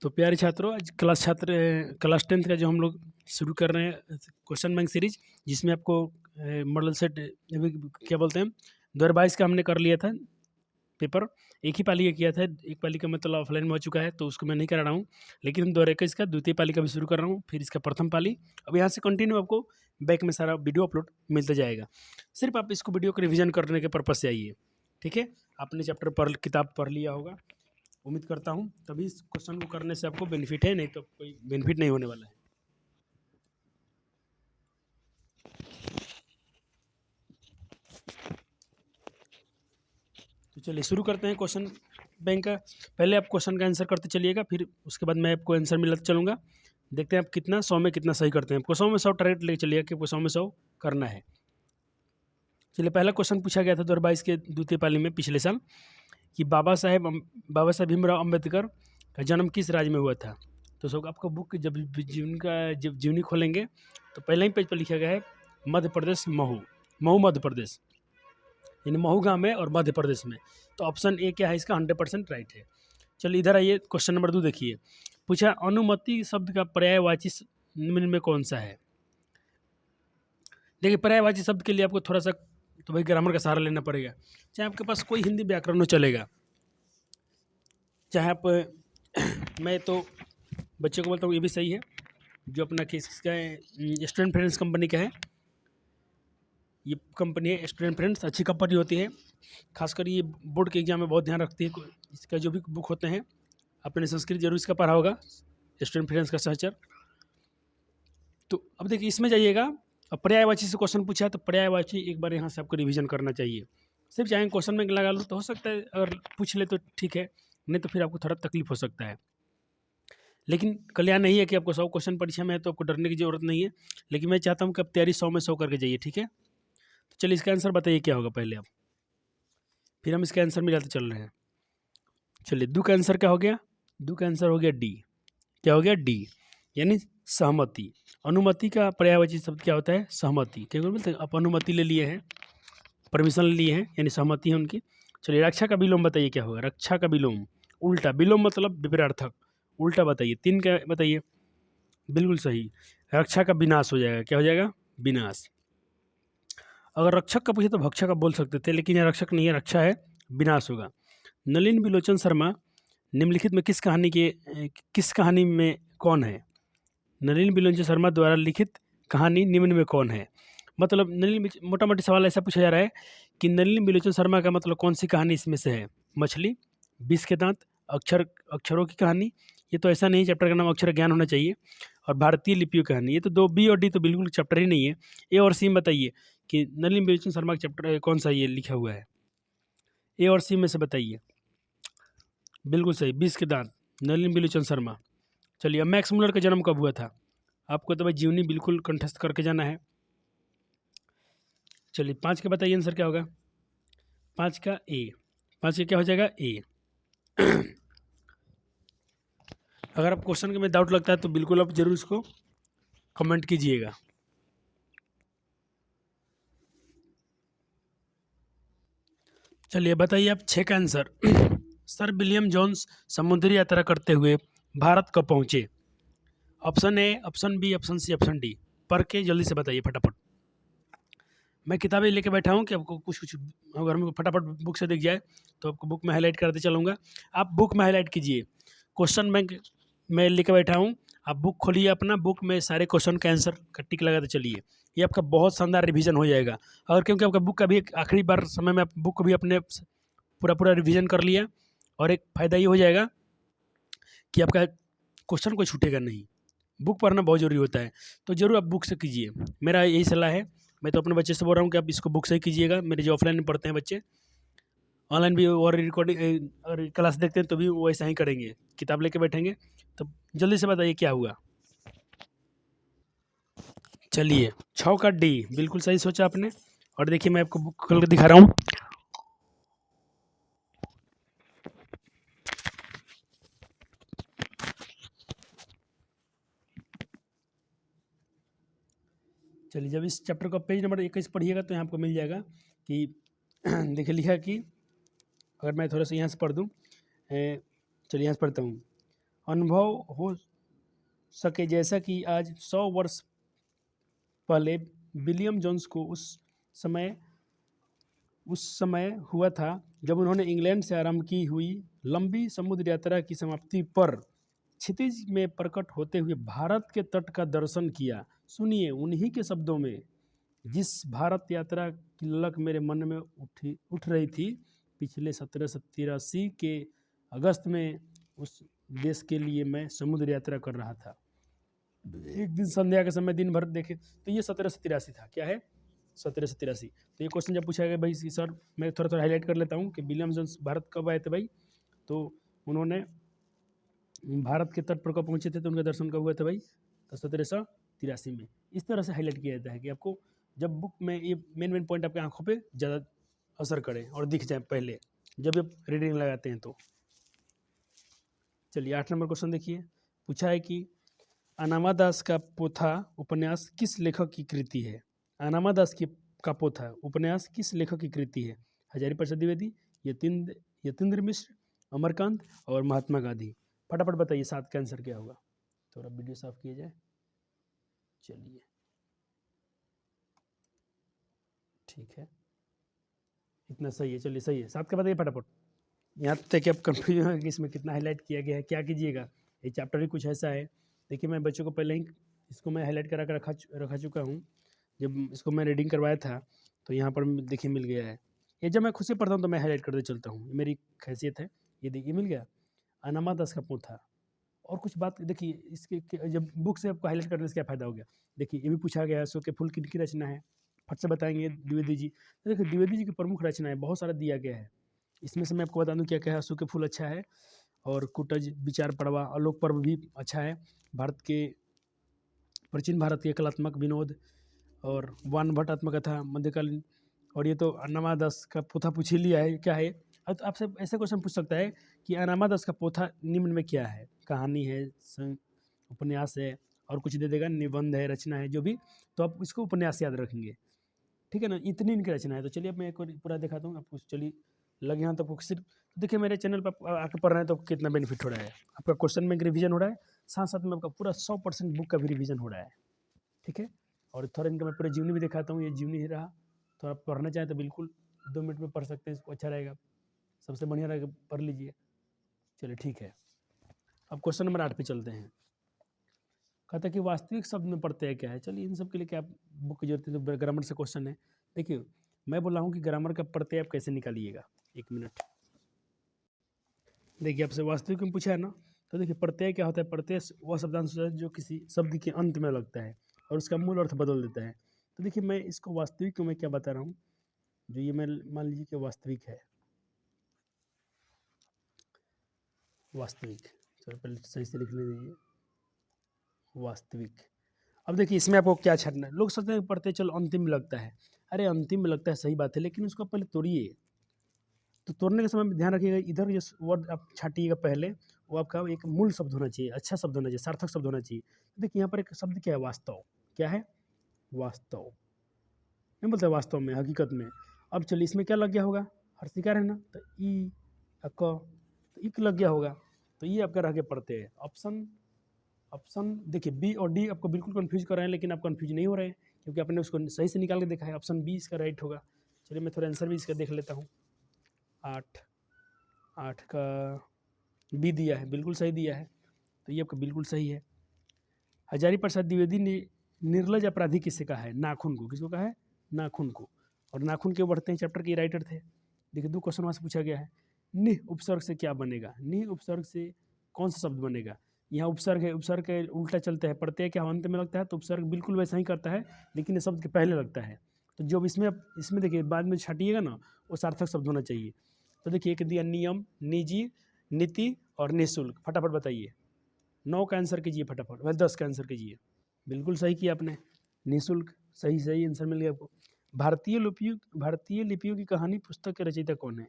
तो प्यारे छात्रों, आज क्लास 10th का जो हम लोग शुरू कर रहे हैं क्वेश्चन बैंक सीरीज, जिसमें आपको मॉडल सेट क्या बोलते हैं 2022 का हमने कर लिया था पेपर। एक ही पाली का किया था, एक पाली का मतलब ऑफलाइन में हो चुका है तो उसको मैं नहीं करा रहा हूँ, लेकिन हम 2021 का द्वितीय पाली का भी शुरू कर रहा हूँ, फिर इसका प्रथम पाली। अब यहाँ से कंटिन्यू आपको बैक में सारा वीडियो अपलोड मिलता जाएगा। सिर्फ आप इसको वीडियो को रिविजन करने के पर्पज से आइए, ठीक है। आपने किताब पढ़ लिया होगा, उम्मीद करता हूँ, तभी इस क्वेश्चन को करने से आपको बेनिफिट है, नहीं तो कोई बेनिफिट नहीं होने वाला है। तो चलिए शुरू करते हैं क्वेश्चन बैंक का। पहले आप क्वेश्चन का आंसर करते चलिएगा, फिर उसके बाद मैं आपको आंसर मिलाते चलूँगा। देखते हैं आप कितना 100 में कितना सही करते हैं। आपको 100 में 100 टारगेट लेके चलिएगा कि आपको 100 में 100 करना है। चलिए, पहला क्वेश्चन पूछा गया था 2022 के द्वितीय पाली में पिछले साल कि बाबा साहेब भीमराव अम्बेडकर का जन्म किस राज्य में हुआ था। तो सब आपको बुक जब जीवनी खोलेंगे तो पहले ही पेज पर लिखा गया है मध्य प्रदेश, महू मध्य प्रदेश, यानी महू गाँव में और मध्य प्रदेश में। तो ऑप्शन ए क्या है इसका, 100% राइट है। चलिए इधर आइए, क्वेश्चन नंबर 2 देखिए। पूछा अनुमति शब्द का पर्यायवाची निम्न में कौन सा है। देखिए, पर्यायवाची शब्द के लिए आपको थोड़ा सा तो भाई ग्रामर का सहारा लेना पड़ेगा। चाहे आपके पास कोई हिंदी व्याकरण हो चलेगा, चाहे आप मैं तो बच्चे को बोलता हूँ ये भी सही है, जो अपना किसका है, स्टूडेंट फ्रेंड्स कंपनी का है। ये कंपनी है स्टूडेंट फ्रेंड्स, अच्छी कंपनी होती है, खासकर ये बोर्ड के एग्जाम में बहुत ध्यान रखती है। इसका जो भी बुक होते हैं, आपने संस्कृत जरूर इसका पढ़ा होगा, स्टूडेंट फ्रेंड्स का सहचर। तो अब देखिए इसमें जाइएगा, अब पर्यायवाची से क्वेश्चन पूछा है तो पर्यायवाची एक बार यहाँ से आपको रिवीजन करना चाहिए। सिर्फ चाहे क्वेश्चन में लगा लो तो हो सकता है, अगर पूछ ले तो ठीक है, नहीं तो फिर आपको थोड़ा तकलीफ हो सकता है। लेकिन कल्याण नहीं है कि आपको 100 क्वेश्चन परीक्षा में है तो आपको डरने की जरूरत नहीं है, लेकिन मैं चाहता हूँ कि आप तैयारी 100 में 100 करके जाइए, ठीक है। तो चलिए इसका आंसर बताइए क्या होगा पहले आप, फिर हम इसका आंसर मिलाते चल रहे हैं। चलिए दो का आंसर क्या हो गया, दो का आंसर हो गया डी। क्या हो गया, डी, यानी सहमति। अनुमति का पर्यायवाची शब्द क्या होता है, सहमति। क्या बोलते हैं, आप अनुमति ले लिए हैं, परमिशन ले लिए हैं, यानी सहमति है उनकी। चलिए रक्षा का विलोम बताइए क्या होगा, रक्षा का विलोम उल्टा, विलोम मतलब विपरीतार्थक, उल्टा बताइए। 3 का बताइए, बिल्कुल सही, रक्षा का विनाश हो जाएगा। क्या हो जाएगा, विनाश। अगर रक्षक का पूछे तो भक्षक आप बोल सकते थे, लेकिन यह रक्षक नहीं है, रक्षा है, विनाश होगा। नलिन बिलोचन शर्मा निम्नलिखित में किस कहानी में कौन है। नलिन बिलोचन शर्मा द्वारा लिखित कहानी निम्न में कौन है। मतलब मोटा मोटी सवाल ऐसा पूछा जा रहा है कि नलिन बिलोचन शर्मा का मतलब कौन सी कहानी इसमें से है। मछली, 20 के दांत, अक्षरों की कहानी, ये तो ऐसा नहीं, चैप्टर का नाम अक्षर ज्ञान होना चाहिए, और भारतीय लिपियों की कहानी। ये तो 2 बी और डी तो बिल्कुल चैप्टर ही नहीं है। ए और सी में बताइए कि नलिन बिलोचन शर्मा का चैप्टर कौन सा ये लिखा हुआ है, ए और सी में से बताइए। बिल्कुल सही, 20 के दांत, नलिन बिलोचन शर्मा। चलिए, अब मैक्स मुलर का जन्म कब हुआ था, आपको तो भाई जीवनी बिल्कुल कंठस्थ करके जाना है। चलिए 5 का बताइए आंसर क्या होगा, 5 का ए, 5 का क्या हो जाएगा, ए। अगर आप क्वेश्चन में डाउट लगता है तो बिल्कुल आप जरूर इसको कमेंट कीजिएगा। चलिए बताइए आप 6 का आंसर। सर विलियम जोन्स समुद्री यात्रा करते हुए भारत कब पहुंचे। Option A, option B, option C, option D, पढ़ के जल्दी से बताइए फटाफट। मैं किताबें लेके बैठा हूँ कि आपको कुछ अगर हमको फटाफट बुक से दिख जाए तो आपको बुक में हाईलाइट करते चलूँगा। आप बुक में हाईलाइट कीजिए, क्वेश्चन बैंक मैं लेके बैठा हूँ, आप बुक खोलिए अपना, बुक में सारे क्वेश्चन का आंसर का टिक लगाते चलिए। ये आपका बहुत शानदार रिवीजन हो जाएगा। और क्योंकि आपका बुक का भी आखिरी बार समय में आप बुक को भी अपने पूरा रिवीजन कर लिया, और एक फ़ायदा ये हो जाएगा कि आपका क्वेश्चन कोई छूटेगा नहीं। बुक पढ़ना बहुत ज़रूरी होता है, तो ज़रूर आप बुक से कीजिए, मेरा यही सलाह है। मैं तो अपने बच्चे से बोल रहा हूँ कि आप इसको बुक से ही कीजिएगा। मेरे जो ऑफलाइन में पढ़ते हैं बच्चे, ऑनलाइन भी और रिकॉर्डिंग अगर क्लास देखते हैं तो भी वो ऐसा ही करेंगे, किताब लेके बैठेंगे। तो जल्दी से बताइए क्या हुआ। चलिए 6 का डी, बिल्कुल सही सोचा आपने। और देखिए मैं आपको बुक खोल के दिखा रहा हूँ। चलिए, जब इस चैप्टर का पेज नंबर 21 पढ़िएगा तो यहाँ आपको मिल जाएगा कि देखिए लिखा कि, अगर मैं थोड़ा सा यहाँ से पढ़ दूँ, चलिए यहाँ से पढ़ता हूँ। अनुभव हो सके, जैसा कि आज 100 वर्ष पहले विलियम जोन्स को उस समय हुआ था, जब उन्होंने इंग्लैंड से आरंभ की हुई लंबी समुद्र यात्रा की समाप्ति पर क्षितिज में प्रकट होते हुए भारत के तट का दर्शन किया। सुनिए उन्हीं के शब्दों में, जिस भारत यात्रा की ललक मेरे मन में उठ रही थी पिछले 1783 के अगस्त में, उस देश के लिए मैं समुद्र यात्रा कर रहा था। एक दिन संध्या के समय दिन भर देखे तो ये 1783 था। क्या है? 1783। तो ये क्वेश्चन जब पूछा गया भाई सर, मैं थोड़ा थोड़ा हाईलाइट कर लेता हूँ कि विलियम जोन्स भारत कब आए थे भाई, तो उन्होंने भारत के तट पर कब पहुँचे थे, तो उनका दर्शन कब हुए थे भाई, तो 1783 में। इस तरह से हाईलाइट किया जाता है कि आपको जब बुक में ये मेन पॉइंट आपके आंखों पे ज़्यादा असर करें और दिख जाए पहले जब आप रीडिंग लगाते हैं तो। चलिए 8 नंबर क्वेश्चन देखिए, पूछा है कि अनामा दास का पोथा उपन्यास किस लेखक की कृति है। अनामा दास का पोथा उपन्यास किस लेखक की कृति है? हजारी प्रसाद द्विवेदी, यतीन्द्र मिश्र, अमरकांत और महात्मा गांधी। फटाफट बताइए 7 का आंसर क्या होगा। थोड़ा वीडियो साफ किया जाए। चलिए ठीक है, इतना सही है। चलिए सही है, 7 का बताइए फटाफट। यहाँ तक कि आप कन्फ्यूजन है कि इसमें कितना हाईलाइट किया गया है, क्या कीजिएगा। ये चैप्टर ही कुछ ऐसा है। देखिए मैं बच्चों को पहले ही इसको मैं हाईलाइट करा कर रखा चुका हूँ। जब इसको मैं रीडिंग करवाया था तो यहाँ पर देखिए मिल गया है। ये जब मैं खुद से पढ़ता हूँ तो मैं हाईलाइट करते चलता हूँ, मेरी हैसियत है। ये देखिए मिल गया, अनामा दास का पोथा। और कुछ बात देखिए इसके जब बुक से आपको हाईलाइट करने से क्या फ़ायदा हो गया। देखिए ये भी पूछा गया है, अशोक के फूल किनकी रचना है, फट से बताएंगे द्विवेदी जी। तो देखिए द्विवेदी जी की प्रमुख रचनाएं बहुत सारा दिया गया है। इसमें से मैं आपको बता दूं क्या क्या है। अशोक के फूल अच्छा है, और कुटज, विचार पड़वा, आलोक पर्व भी अच्छा है। भारत के प्राचीन भारत के कलात्मक विनोद और वान भट्ट आत्मकथा मध्यकालीन। और ये तो अनामा दास का पोथा पूछ ही लिया है, क्या है। अब तो आपसे ऐसे क्वेश्चन पूछ सकता है कि अनामा दास का पोथा निम्न में क्या है, कहानी है, उपन्यास है, और कुछ दे देगा, निबंध है, रचना है, जो भी। तो आप इसको उपन्यास याद रखेंगे, ठीक है ना। इतनी इनकी रचना है। तो चलिए अब मैं एक बार पूरा दिखाता हूँ आपको। चलिए लगे यहाँ तक सिर्फ देखिए मेरे चैनल पर आके पढ़ रहे हैं तो कितना बेनिफिट हो रहा है। आपका क्वेश्चन बैंक रिवीजन हो रहा है, साथ साथ में आपका पूरा 100% बुक का भी रिवीजन हो रहा है, ठीक है। और थोड़ा इनका मैं पूरा जीवनी भी दिखाता हूँ। ये जीवनी ही रहा, तो आप पढ़ना चाहें तो बिल्कुल 2 मिनट में पढ़ सकते हैं इसको, अच्छा रहेगा, सबसे बढ़िया रहेगा, पढ़ लीजिए। चलिए ठीक है, अब क्वेश्चन नंबर 8 पे चलते हैं। कहता है कि वास्तविक शब्द में प्रत्यय क्या है। चलिए इन सब के लिए क्या बुक की जरूरत है, तो ग्रामर से क्वेश्चन है। देखिए मैं बोल रहा हूँ कि ग्रामर का प्रत्यय आप कैसे निकालिएगा। 1 मिनट, देखिए आपसे वास्तविक में पूछा है ना, तो देखिए प्रत्यय क्या होता है। प्रत्यय वह शब्दांश है जो किसी शब्द के अंत में लगता है और उसका मूल अर्थ बदल देता है। तो देखिए मैं इसको वास्तविक में क्या बता रहा हूँ, जो ये मैं मान लीजिए कि वास्तविक है, वास्तविक, चलो पहले सही से लिख लीजिए, वास्तविक। अब देखिए इसमें आपको क्या छाटना है। लोग सोचते हैं पढ़ते चलो अंतिम में लगता है, अरे अंतिम में लगता है सही बात है, लेकिन उसको पहले तोड़िए। तो तोड़ने के समय में ध्यान रखिएगा, इधर जो वर्ड आप छाटिएगा पहले, वो आपका एक मूल शब्द होना चाहिए, अच्छा शब्द होना चाहिए, सार्थक शब्द होना चाहिए। तो देखिए यहाँ पर एक शब्द क्या है, वास्तव। क्या है? वास्तव। नहीं बोलते वास्तव में, हकीकत में। अब चलिए इसमें क्या लग गया होगा, हर्षिकार है ना, तो ई क, तो इक लग गया होगा। तो ये आपका रह के पढ़ते हैं ऑप्शन देखिए बी और डी आपको बिल्कुल कंफ्यूज कर रहे हैं, लेकिन आप कंफ्यूज नहीं हो रहे हैं क्योंकि आपने उसको सही से निकाल के देखा है। ऑप्शन बी इसका राइट होगा। चलिए मैं थोड़ा आंसर भी इसका देख लेता हूँ। 8 का बी दिया है, बिल्कुल सही दिया है, तो ये आपका बिल्कुल सही है। हजारी प्रसाद द्विवेदी ने निर्लज अपराधी किससे कहा है, नाखून को। किसको कहा है? नाखून को। और नाखून के बढ़ते हैं चैप्टर के राइटर थे। देखिए 2 क्वेश्चन वहाँ से पूछा गया है। निह उपसर्ग से क्या बनेगा, निह उपसर्ग से कौन सा शब्द बनेगा। यहाँ उपसर्ग है, उपसर्ग के उल्टा चलता है, प्रत्यय क्या अंत में लगता है, तो उपसर्ग बिल्कुल वैसा ही करता है, लेकिन ये शब्द के पहले लगता है। तो जो इसमें देखिए बाद में छाटिएगा ना, वो सार्थक शब्द होना चाहिए। तो देखिए एक दिया नियम, निजी, नीति और निःशुल्क। फटाफट बताइए, 9 का आंसर कीजिए फटाफट, वह 10 का आंसर कीजिए। बिल्कुल सही किया आपने, निःशुल्क। सही आंसर मिल गया आपको। भारतीय लिपियों की कहानी पुस्तक के रचयिता कौन है।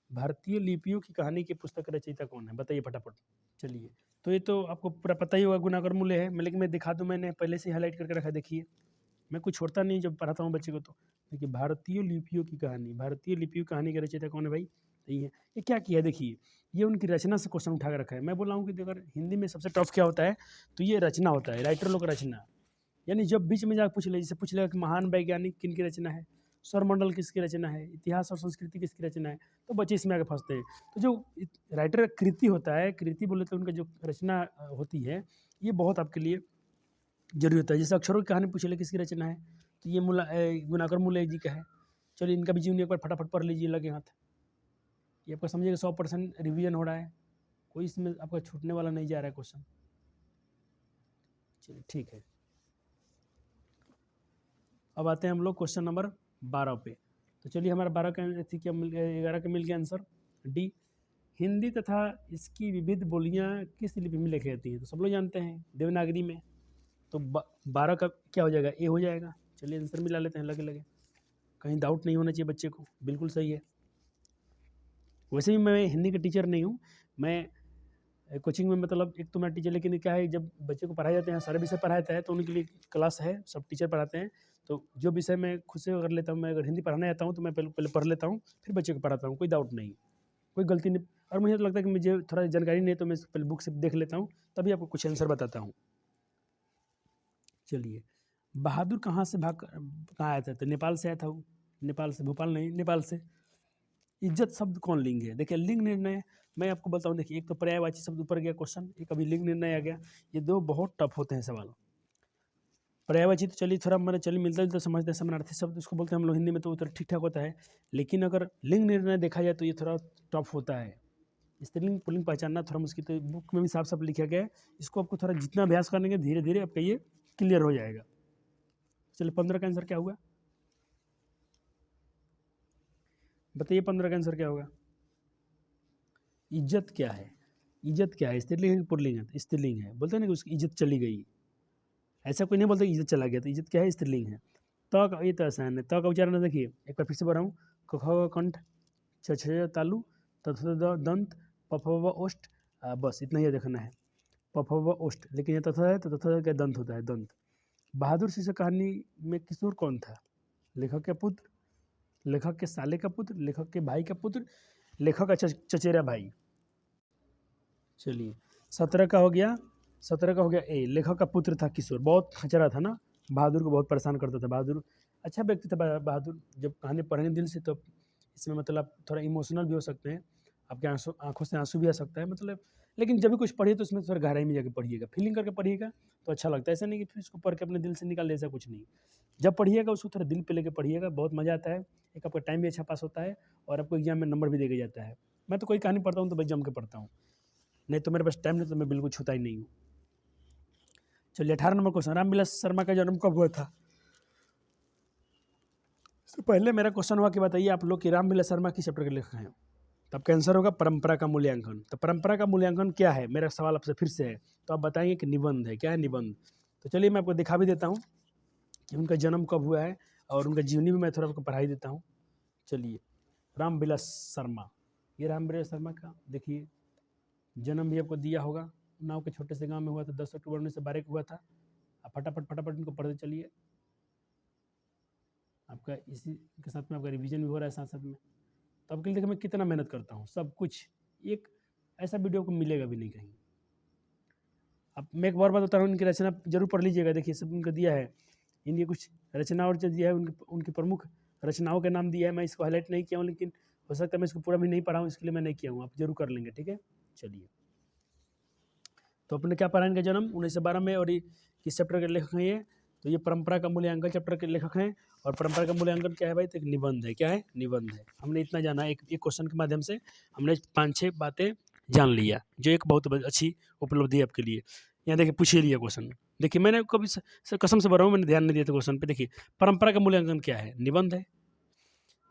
भारतीय लिपियों की कहानी की पुस्तक के रचयिता कौन है, बताइए फटाफट। चलिए तो ये तो आपको पूरा पता ही होगा, गुणाकर मूल्य है। मैं लेकिन मैं दिखा दूँ, मैंने पहले से हाईलाइट करके रखा है, देखिए मैं कुछ छोड़ता नहीं जब पढ़ाता हूँ बच्चे को। तो देखिए भारतीय लिपियों की कहानी, भारतीय लिपियों की कहानी के रचयिता कौन है भाई, तो ये क्या किया है देखिए, ये उनकी रचना से क्वेश्चन उठा कर रखा है। मैं बोल रहा हूँ कि अगर हिंदी में सबसे टफ क्या होता है तो ये रचना होता है, राइटर लोग का रचना। यानी जब बीच में जाकर पूछ ले, जैसे पूछ लेगा कि महान वैज्ञानिक किन की रचना है, सौरमंडल किसकी रचना है, इतिहास और संस्कृति किसकी रचना है, तो बच्चे इसमें आगे फंसते हैं। तो जो राइटर का कृति होता है, कृति बोले तो उनका जो रचना होती है, ये बहुत आपके लिए जरूरी होता है। जैसे अक्षरों की कहानी पूछ ले किसकी रचना है, तो ये गुनाकर मुल्ला जी का है। चलिए इनका भी जीवन एक बार फटाफट पढ़ लीजिए लगे हाथ। ये आपका समझिएगा 100% रिवीजन हो रहा है, कोई इसमें आपका छूटने वाला नहीं जा रहा है क्वेश्चन। चलिए ठीक है, अब आते हैं हम लोग क्वेश्चन नंबर 12 पे। तो चलिए हमारा 12 का क्या 11 का मिल गया आंसर डी। हिंदी तथा इसकी विविध बोलियां किस लिपि में लिखी जाती हैं, तो सब लोग जानते हैं देवनागरी में। तो 12 का क्या हो जाएगा, ए हो जाएगा। चलिए आंसर मिला लेते हैं लगे लगे, कहीं डाउट नहीं होना चाहिए बच्चे को, बिल्कुल सही है। वैसे भी मैं हिंदी का टीचर नहीं हूँ, मैं कोचिंग में मतलब एक तो मैं टीचर, लेकिन क्या है जब बच्चे को पढ़ाया जाते हैं, सारे विषय पढ़ाता है तो उनके लिए क्लास है, सब टीचर पढ़ाते हैं। तो जो विषय मैं खुद से कर लेता हूँ, मैं अगर हिंदी पढ़ाने आता हूँ तो मैं पहले पहले पढ़ लेता हूँ, फिर बच्चे को पढ़ाता हूँ, कोई डाउट नहीं, कोई गलती नहीं। और मुझे तो लगता है कि मुझे थोड़ा जानकारी नहीं है तो मैं पहले बुक से देख लेता हूँ, तभी आपको कुछ आंसर बताता हूँ। चलिए, बहादुर कहाँ से कहाँ आया था, तो नेपाल से आया था वो, नेपाल से, भोपाल नहीं, नेपाल से। इज्जत शब्द कौन लिंग है, देखिए लिंग निर्णय मैं आपको बताऊं, देखिए एक तो पर्यायवाची शब्द ऊपर गया क्वेश्चन, एक अभी लिंग निर्णय आ गया। ये दो बहुत टफ होते हैं सवाल। पर्यायवाची तो चलिए थोड़ा मैंने चलिए मिलता जुलता समझते हैं, समानार्थी शब्द उसको बोलते हैं हम लोग हिंदी में, तो उधर ठीक ठाक होता है। लेकिन अगर लिंग निर्णय देखा जाए तो ये थोड़ा टफ होता है। स्त्रीलिंग पुल्लिंग पहचानना थोड़ा मुश्किल, तो बुक में भी साफ साफ लिखा गया है। इसको आपको थोड़ा जितना अभ्यास करेंगे धीरे धीरे आपका ये क्लियर हो जाएगा। चलिए 15 का आंसर क्या होगा, बताइए 15 का आंसर क्या होगा। इज्जत क्या है, इज्जत क्या है, स्त्रीलिंग है पुल्लिंग है, स्त्रीलिंग है। बोलते हैं ना कि उसकी इज्जत चली गई, ऐसा कोई नहीं बोलता इज्जत चला गया, तो इज्जत क्या है, स्त्रीलिंग है। तो का ये तो आसान है, तो का उच्चारण देखिए एक बार फिर से बढ़ाऊँ, क ख कंठ, छ छ तालु, त थ द दंत, प फ व ओष्ठ, बस इतना ही देखना है, प फ व ओष्ठ। लेकिन ये तथा है तो तथा का दंत होता है, दंत। बहादुर शीर्षक कहानी में किशोर कौन था, लेखक का पुत्र, लेखक के साले का पुत्र, लेखक के भाई का पुत्र, लेखक का चचेरा भाई। चलिए 17 का हो गया, 17 का हो गया ए, लेखक का पुत्र था किशोर, बहुत खचरा था ना, बहादुर को बहुत परेशान करता था। बहादुर अच्छा व्यक्ति था बहादुर, जब कहानी पढ़ेंगे दिल से तो इसमें मतलब थोड़ा इमोशनल भी हो सकते हैं, आपके आंखों से आंसू भी आ सकता है मतलब। लेकिन जब भी कुछ पढ़िए तो उसमें थोड़ा गहराई में जाकर पढ़िएगा, फीलिंग करके पढ़िएगा तो अच्छा लगता है। ऐसा नहीं कि फिर इसको पढ़ के अपने दिल से निकाल ले, ऐसा कुछ नहीं। जब पढ़िएगा उसको थोड़ा दिल पे लेके पढ़िएगा, बहुत मज़ा आता है, एक आपका टाइम भी अच्छा पास होता है और आपको एग्जाम में नंबर भी देके जाता है। मैं तो कोई कहानी पढ़ता हूँ तो भाई जम के पढ़ता हूँ, नहीं तो मेरे पास टाइम नहीं तो मैं बिल्कुल छूता ही नहीं हूँ। चलिए 18 नंबर क्वेश्चन, रामविलास शर्मा का जन्म कब हुआ था। तो पहले मेरा क्वेश्चन हुआ कि बताइए आप लोग कि रामविलास शर्मा किस चैप्टर के लेखक हैं, तो आपका आंसर होगा परंपरा का मूल्यांकन। तो परंपरा का मूल्यांकन क्या है, मेरा सवाल आपसे फिर से है, तो आप बताएंगे कि निबंध है। क्या है निबंध, तो चलिए मैं आपको दिखा भी देता हूँ कि उनका जन्म कब हुआ है और उनका जीवनी भी मैं थोड़ा आपको पढ़ाई देता हूँ। चलिए रामविलास शर्मा, ये रामविलास शर्मा का देखिए जन्म भी आपको दिया होगा, उन्नाव के छोटे से गांव में हुआ था, 10 अक्टूबर 1912 को हुआ था। आप फटाफट फटाफट इनको पढ़ते चलिए, आपका इसी के साथ में आपका रिवीजन भी हो रहा है साथ साथ में। तो आपके लिए देखिए मैं कितना मेहनत करता हूँ, सब कुछ एक ऐसा वीडियो को मिलेगा भी नहीं कहीं। अब मैं एक बार बता रहा हूँ, इनकी रचना जरूर पढ़ लीजिएगा, देखिए सब इनको दिया है, इनकी कुछ रचना और जो दिया है उनकी प्रमुख रचनाओं के नाम दिया है। मैं इसको हाईलाइट नहीं किया हूँ, लेकिन हो सकता है मैं इसको पूरा भी नहीं पढ़ा हूँ, इसके लिए मैं नहीं किया हूँ, आप जरूर कर लेंगे, ठीक है। चलिए तो अपने क्या पढ़ा, इनका जन्म 1912 में, और ये किस चैप्टर के लेखक हैं ये, तो ये परंपरा का मूल्यांकन चैप्टर के लेखक हैं। और परंपरा का मूल्यांकन क्या है भाई, तो एक निबंध है। क्या है, निबंध है। हमने इतना जाना, एक क्वेश्चन के माध्यम से हमने 5-6 बातें जान लिया, जो एक बहुत अच्छी उपलब्धि है आपके लिए। यहाँ देखिए पूछिए लिया क्वेश्चन, देखिए मैंने कभी कसम से बता रहा हूँ मैंने ध्यान नहीं दिया था क्वेश्चन पे। देखिए परंपरा का मूल्यांकन क्या है, निबंध है।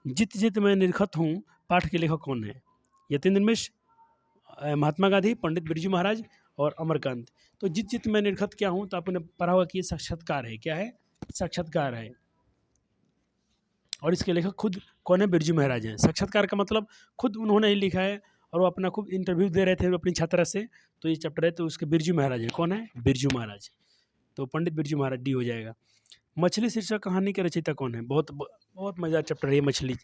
जित जित मैं निर्खत हूँ पाठ के लेखक कौन है, यतीन्द्र मिश्र, महात्मा गांधी, पंडित बिरजू महाराज और अमरकांत। तो जित जित मैं निर्खत क्या हूँ, तो आपने पढ़ा होगा कि ये साक्षात्कार है। क्या है, साक्षात्कार है। और इसके लेखक खुद कौन है, बिरजू महाराज हैं। साक्षात्कार का मतलब खुद उन्होंने ही लिखा है, और वो अपना खुद इंटरव्यू दे रहे थे अपनी छात्रा से, तो ये चैप्टर है, तो उसके बिरजू महाराज है। कौन है, बिरजू महाराज, तो पंडित बिरजू महाराज डी हो जाएगा। मछली शीर्षक कहानी के रचयिता कौन है, बहुत बहुत मजा चैप्टर है ये मछली।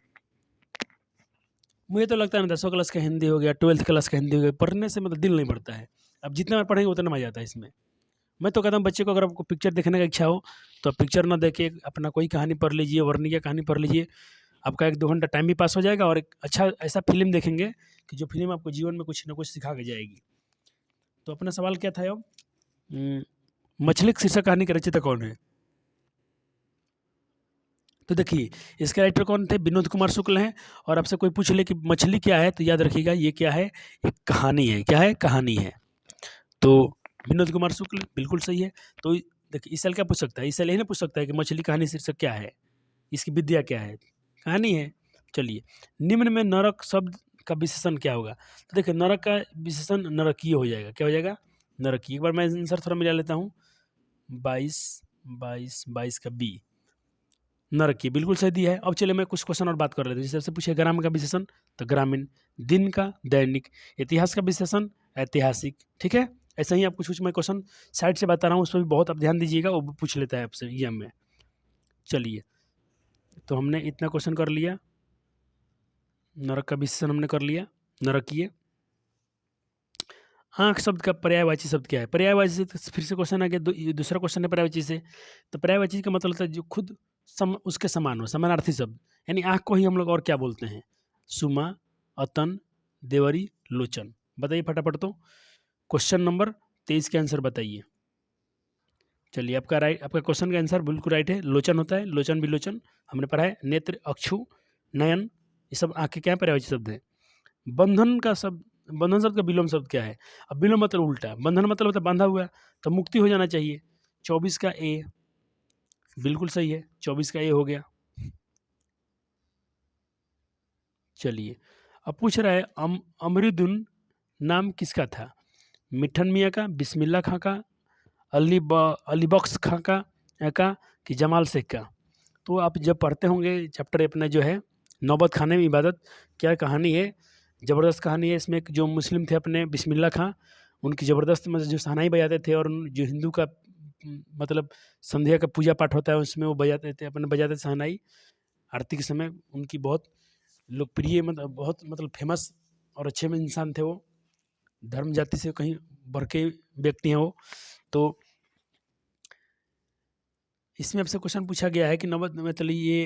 मुझे तो लगता है ना 10वीं क्लास का हिंदी हो गया, 12th क्लास का हिंदी हो गया, पढ़ने से मतलब दिल नहीं भरता है। अब जितना बार पढ़ेंगे उतना मज़ा आता है इसमें। मैं तो कहता हूँ बच्चे को अगर आपको पिक्चर देखने का इच्छा हो तो आप पिक्चर ना देख के अपना कोई कहानी पढ़ लीजिए, वर्णिका कहानी पढ़ लीजिए। आपका 1-2 घंटा टाइम भी पास हो जाएगा और एक अच्छा ऐसा फ़िल्म देखेंगे कि जो फ़िल्म आपको जीवन में कुछ न कुछ सिखा के जाएगी। तो अपना सवाल क्या था अब? मछली शीर्षक कहानी के रचयिता कौन है? तो देखिए, इसके राइटर कौन थे? विनोद कुमार शुक्ल हैं। और आपसे कोई पूछ ले कि मछली क्या है, तो याद रखिएगा ये क्या है? एक कहानी है। क्या है? कहानी है। तो विनोद कुमार शुक्ल बिल्कुल सही है। तो देखिए इस साल क्या पूछ सकता है? इस साल यही ना पूछ सकता है कि मछली कहानी शीर्षक क्या है? इसकी विद्या क्या है? कहानी है। चलिए, निम्न में नरक शब्द का विशेषण क्या होगा? तो देखिए नरक का विशेषण नरकीय हो जाएगा। क्या हो जाएगा? नरकीय। एक बार मैं आंसर थोड़ा मिला लेता हूँ। 22 का बी, नरकीय बिल्कुल सही दिया है। अब चलिए मैं कुछ क्वेश्चन और बात कर लेते हैं। जैसे आपसे पूछे ग्राम का विशेषण, तो ग्रामीण। दिन का दैनिक। इतिहास का विशेषण ऐतिहासिक। ठीक है? ऐसा ही आपको कुछ मैं क्वेश्चन साइड से बता रहा हूँ, उस पर भी बहुत आप ध्यान दीजिएगा, वो पूछ लेता है आपसे एग्जाम में। चलिए, तो हमने इतना क्वेश्चन कर लिया। नरक का विशेषण हमने कर लिया, नरकीय। आँख शब्द का पर्यायवाची शब्द क्या है? पर्यायवाची से तो फिर से क्वेश्चन आ गया, ये दूसरा क्वेश्चन है पर्यायवाची से। तो पर्यायवाची का मतलब होता है जो खुद उसके समान हो, समानार्थी शब्द। यानी आँख को ही हम लोग और क्या बोलते हैं? सुमा, अतन, देवरी, लोचन। बताइए फटाफट। तो क्वेश्चन नंबर 23 के आंसर बताइए। चलिए, आपका क्वेश्चन का आंसर बिल्कुल राइट है। लोचन होता है, लोचन विलोचन हमने पढ़ा है। नेत्र, अक्षु, नयन, ये सब आँख के क्या है? पर्यायवाची शब्द है। बंधन शब्द का विलोम शब्द क्या है? अब विलोम मतलब उल्टा, बंधन मतलब होता है बांधा हुआ, तो मुक्ति हो जाना चाहिए। 24 का ए बिल्कुल सही है, 24 का ए हो गया। चलिए, अब पूछ रहा है अमरुदुन नाम किसका था? मिठन मियाँ का, बिस्मिल्ला खां का, अली बख्श खां का कि जमाल शेख का? तो आप जब पढ़ते होंगे चैप्टर अपना जो है नौबत खाने में इबादत, क्या कहानी है? ज़बरदस्त कहानी है। इसमें एक जो मुस्लिम थे अपने बिस्मिल्ला खां, उनकी ज़बरदस्त मतलब जो शहनाई बजाते थे, और जो हिंदू का मतलब संध्या का पूजा पाठ होता है उसमें वो बजाते थे, अपने बजाते थे शहनाई आरती के समय। उनकी बहुत लोकप्रिय मतलब बहुत मतलब फेमस और अच्छे में इंसान थे वो। धर्म जाति से कहीं बढ़ के व्यक्ति हैं वो। तो इसमें आपसे क्वेश्चन पूछा गया है कि नौबत में, चलिए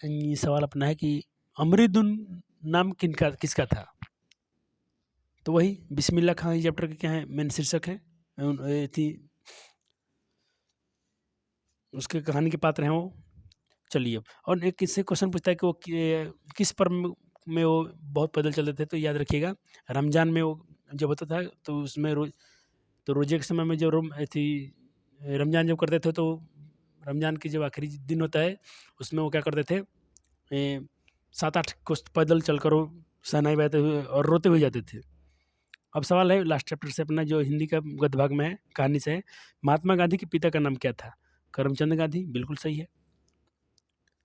ये सवाल अपना है कि अमरुदुन नाम किसका था? तो वही बिस्मिल्ला खां चैप्टर के क्या है? मेन शीर्षक है, थी उसके कहानी के पात्र हैं वो। चलिए, और एक इससे क्वेश्चन पूछता है कि वो किस पर्व में वो बहुत पैदल चलते थे? तो याद रखिएगा रमज़ान में वो जब होता था तो उसमें तो रोजे के समय में जो रमज़ान जब करते थे, तो रमज़ान की जब आखिरी दिन होता है उसमें वो क्या करते थे? 7-8 कोस पैदल चलकर वो शहनाई बजाते हुए और रोते हुए जाते थे। अब सवाल है लास्ट चैप्टर से अपना जो हिंदी का गद्य भाग में है, कहानी से है। महात्मा गांधी के पिता का नाम क्या था? करमचंद गांधी बिल्कुल सही है,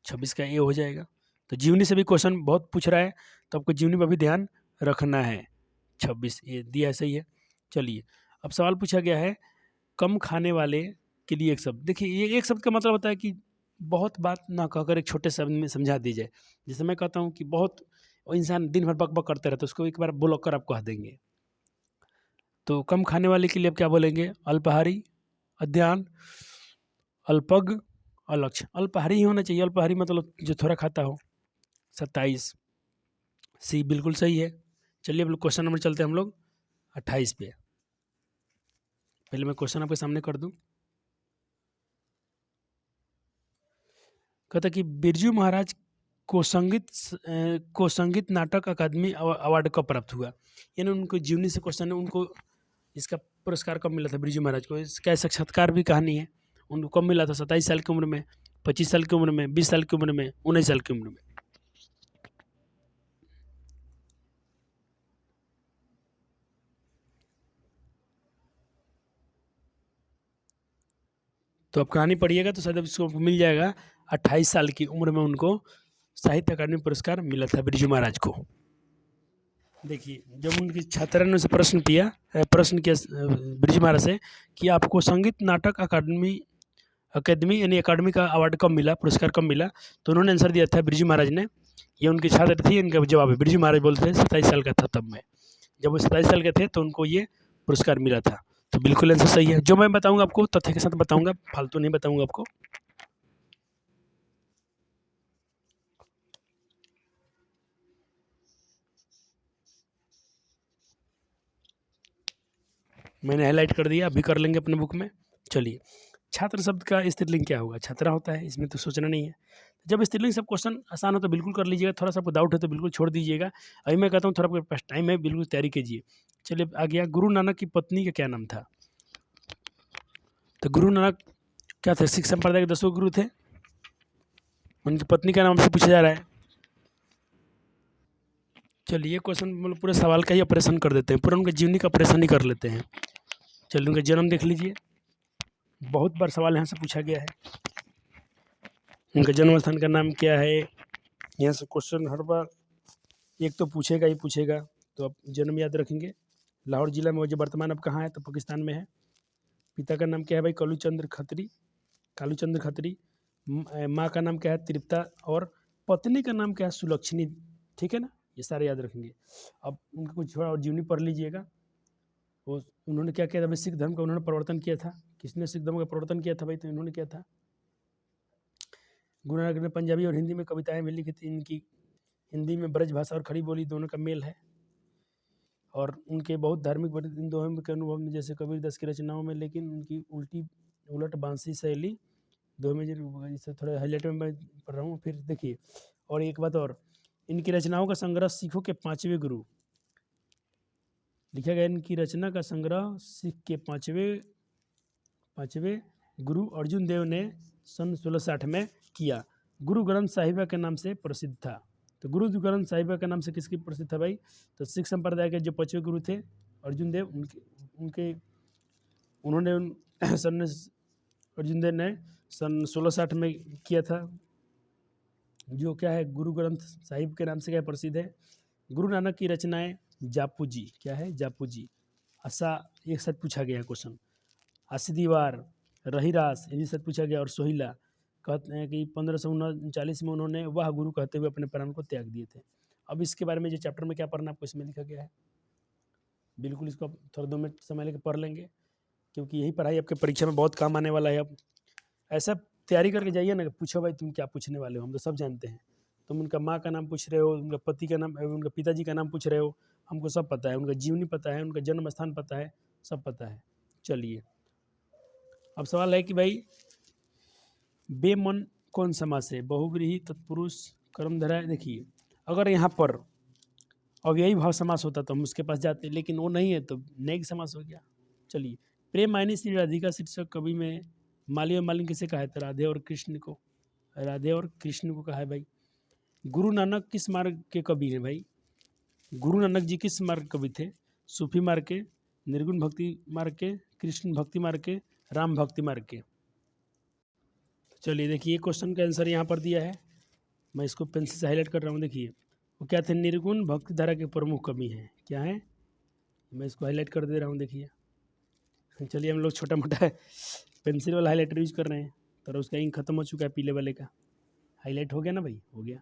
26 का ए हो जाएगा। तो जीवनी से भी क्वेश्चन बहुत पूछ रहा है, तो आपको जीवनी पर भी ध्यान रखना है। 26 ये दिया है, सही है। चलिए, अब सवाल पूछा गया है कम खाने वाले के लिए एक शब्द। देखिए, ये एक शब्द का मतलब होता है कि बहुत बात ना कहकर एक छोटे शब्द में समझा दी जाए। जैसे मैं कहता हूँ कि बहुत इंसान दिन भर बक बक करते रहते, उसको एक बार बोल कर आप कह देंगे। तो कम खाने वाले के लिए आप क्या बोलेंगे? अल्पाहारी, अध्ययन, अल्पज्ञ, अलक्ष्य। अल्पाहारी ही होना चाहिए, अल्पाहारी मतलब जो थोड़ा खाता हो। 27 सी बिल्कुल सही है। चलिए, अब लोग क्वेश्चन नंबर चलते हैं हम लोग 28 पे। पहले मैं क्वेश्चन आपके सामने कर दूं। कहता कि बिरजू महाराज को संगीत नाटक अकादमी अवार्ड कब प्राप्त हुआ? यानी उनको जीवनी से क्वेश्चन है, उनको इसका पुरस्कार कब मिला था बिरजू महाराज को? इसका साक्षात्कार भी कहानी है। उनको कब मिला था? 27 साल की उम्र में, 25 साल की उम्र में, 20 साल की उम्र में, 19 साल की उम्र में। तो आप कहानी पढ़िएगा तो शायद इसको मिल जाएगा। 28 साल की उम्र में उनको साहित्य अकादमी पुरस्कार मिला था बिरजू महाराज को। देखिए, जब उनकी छात्रा ने उनसे प्रश्न किया बिरजू महाराज से कि आपको संगीत नाटक अकादमी यानी अकादमी का अवार्ड कब मिला, पुरस्कार कब मिला? तो उन्होंने आंसर दिया था बिरजू महाराज ने ये उनकी छात्र थी, इनका जवाब है। बिरजू महाराज बोलते थे 27 साल का था तब मैं, जब वो 27 साल के थे तो उनको ये पुरस्कार मिला था। तो बिल्कुल आंसर सही है। जो मैं बताऊंगा आपको तथ्य के साथ बताऊंगा, फालतू नहीं बताऊंगा आपको। मैंने हाईलाइट कर दिया, अभी कर लेंगे अपने बुक में। चलिए, छात्र शब्द का स्त्रीलिंग क्या होगा? छात्रा होता है, इसमें तो सोचना नहीं है। जब स्त्रीलिंग सब क्वेश्चन आसान हो तो बिल्कुल कर लीजिएगा, थोड़ा सा आपको डाउट है तो बिल्कुल छोड़ दीजिएगा। अभी मैं कहता हूँ थोड़ा आपके पास टाइम है, बिल्कुल तैयारी कीजिए। चलिए आ गया, गुरु नानक की पत्नी का क्या नाम था? तो गुरु नानक क्या थे? सिख संप्रदाय के 10 गुरु थे, उनकी पत्नी का नाम से पूछा जा रहा है। चलिए क्वेश्चन मतलब पूरे सवाल का ही ऑपरेशन कर देते हैं, पूरा उनका जीवनी का ऑपरेशन ही कर लेते हैं। चलिए उनका जन्म देख लीजिए, बहुत बार सवाल यहाँ से पूछा गया है। उनका जन्म स्थान का नाम क्या है? यहाँ से क्वेश्चन हर बार एक तो पूछेगा ही पूछेगा, तो आप जन्म याद रखेंगे। लाहौर जिला में, वो जो वर्तमान अब कहाँ है? तो पाकिस्तान में है। पिता का नाम क्या है भाई? कालूचंद्र खत्री। माँ का नाम क्या है? तृप्ता। और पत्नी का नाम क्या है? सुलक्षणी। ठीक है ना, ये सारे याद रखेंगे। अब उनका कुछ थोड़ा और जीवनी पढ़ लीजिएगा। वो उन्होंने क्या किया था भाई? सिख धर्म का उन्होंने प्रवर्तन किया था। किसने सिख धर्म का प्रवर्तन किया था भाई? तो इन्होंने किया था। गुरु नानक ने पंजाबी और हिंदी में कविताएं भी लिखी थी इनकी। हिंदी में ब्रज भाषा और खड़ी बोली दोनों का मेल है। और उनके बहुत धार्मिक इन दोनों के अनुभव में, जैसे कबीर दास की रचनाओं में, लेकिन उनकी उलट बांसी शैली दो में इसे थोड़ा हाईलाइट में मैं पढ़ रहा हूँ। फिर देखिए, और एक बात और, इनकी रचनाओं का संग्रह सिखों के 5वें गुरु लिखा गया। इनकी रचना का संग्रह सिख के पाँचवें गुरु अर्जुन देव ने सन 1660 में किया। गुरु ग्रंथ साहिबा के नाम से प्रसिद्ध था। तो गुरु ग्रंथ साहिबा के नाम से किसकी प्रसिद्ध था भाई? तो सिख संप्रदाय के जो 5वें गुरु थे अर्जुन देव, उन्होंने अर्जुन देव ने सन 1660 में किया था, जो क्या है? गुरु ग्रंथ साहिब के नाम से क्या प्रसिद्ध है? गुरु नानक की रचनाएं जापू जी, क्या है? जापू जी। आशा, एक साथ पूछा गया क्वेश्चन। आसिदीवार, रहीरास, ये भी साथ पूछा गया। और सोहिला, कहते हैं कि 1539 में उन्होंने वह गुरु कहते हुए अपने प्राण को त्याग दिए थे। अब इसके बारे में जो चैप्टर में क्या पढ़ना आपको इसमें लिखा गया है, बिल्कुल इसको थोड़ा 2 मिनट समय लेकर पढ़ लेंगे, क्योंकि यही पढ़ाई आपके परीक्षा में बहुत काम आने वाला है। अब ऐसा तैयारी करके जाइए ना कि पूछो भाई तुम क्या पूछने वाले हो, हम तो सब जानते हैं। तुम उनका माँ का नाम पूछ रहे हो, उनका पति का नाम, उनका पिताजी का नाम पूछ रहे हो, हमको सब पता है। उनका जीवनी पता है, उनका जन्म स्थान पता है, सब पता है। चलिए, अब सवाल है कि भाई बेमन कौन समास है? बहुव्रीहि, तत्पुरुष, कर्मधारय। देखिए, अगर यहाँ पर अव्ययी भाव समास होता तो हम उसके पास जाते, लेकिन वो नहीं है तो नेग समास हो गया। चलिए, प्रेम आयनी श्री राधिका शीर्षक कवि में माली और मालिनी किसे कहा है? तो राधे और कृष्ण को कहा है भाई। गुरु नानक किस मार्ग के कवि हैं भाई? गुरु नानक जी किस मार्ग के कवि थे? सूफी मार्ग के, निर्गुण भक्ति मार्ग के, कृष्ण भक्ति मार्ग के, राम भक्ति मार्ग के। चलिए देखिए, क्वेश्चन का आंसर यहाँ पर दिया है, मैं इसको पेंसिल से हाईलाइट कर रहा हूँ। देखिए, वो क्या थे? निर्गुण भक्ति धारा के प्रमुख कवि हैं। क्या है? मैं इसको हाईलाइट कर दे रहा हूँ। देखिए, चलिए, हम लोग छोटा मोटा पेंसिल वाला हाईलाइटर यूज कर रहे हैं, तो उसका इंक खत्म हो चुका है, पीले वाले का हाईलाइट हो गया ना भाई, हो गया।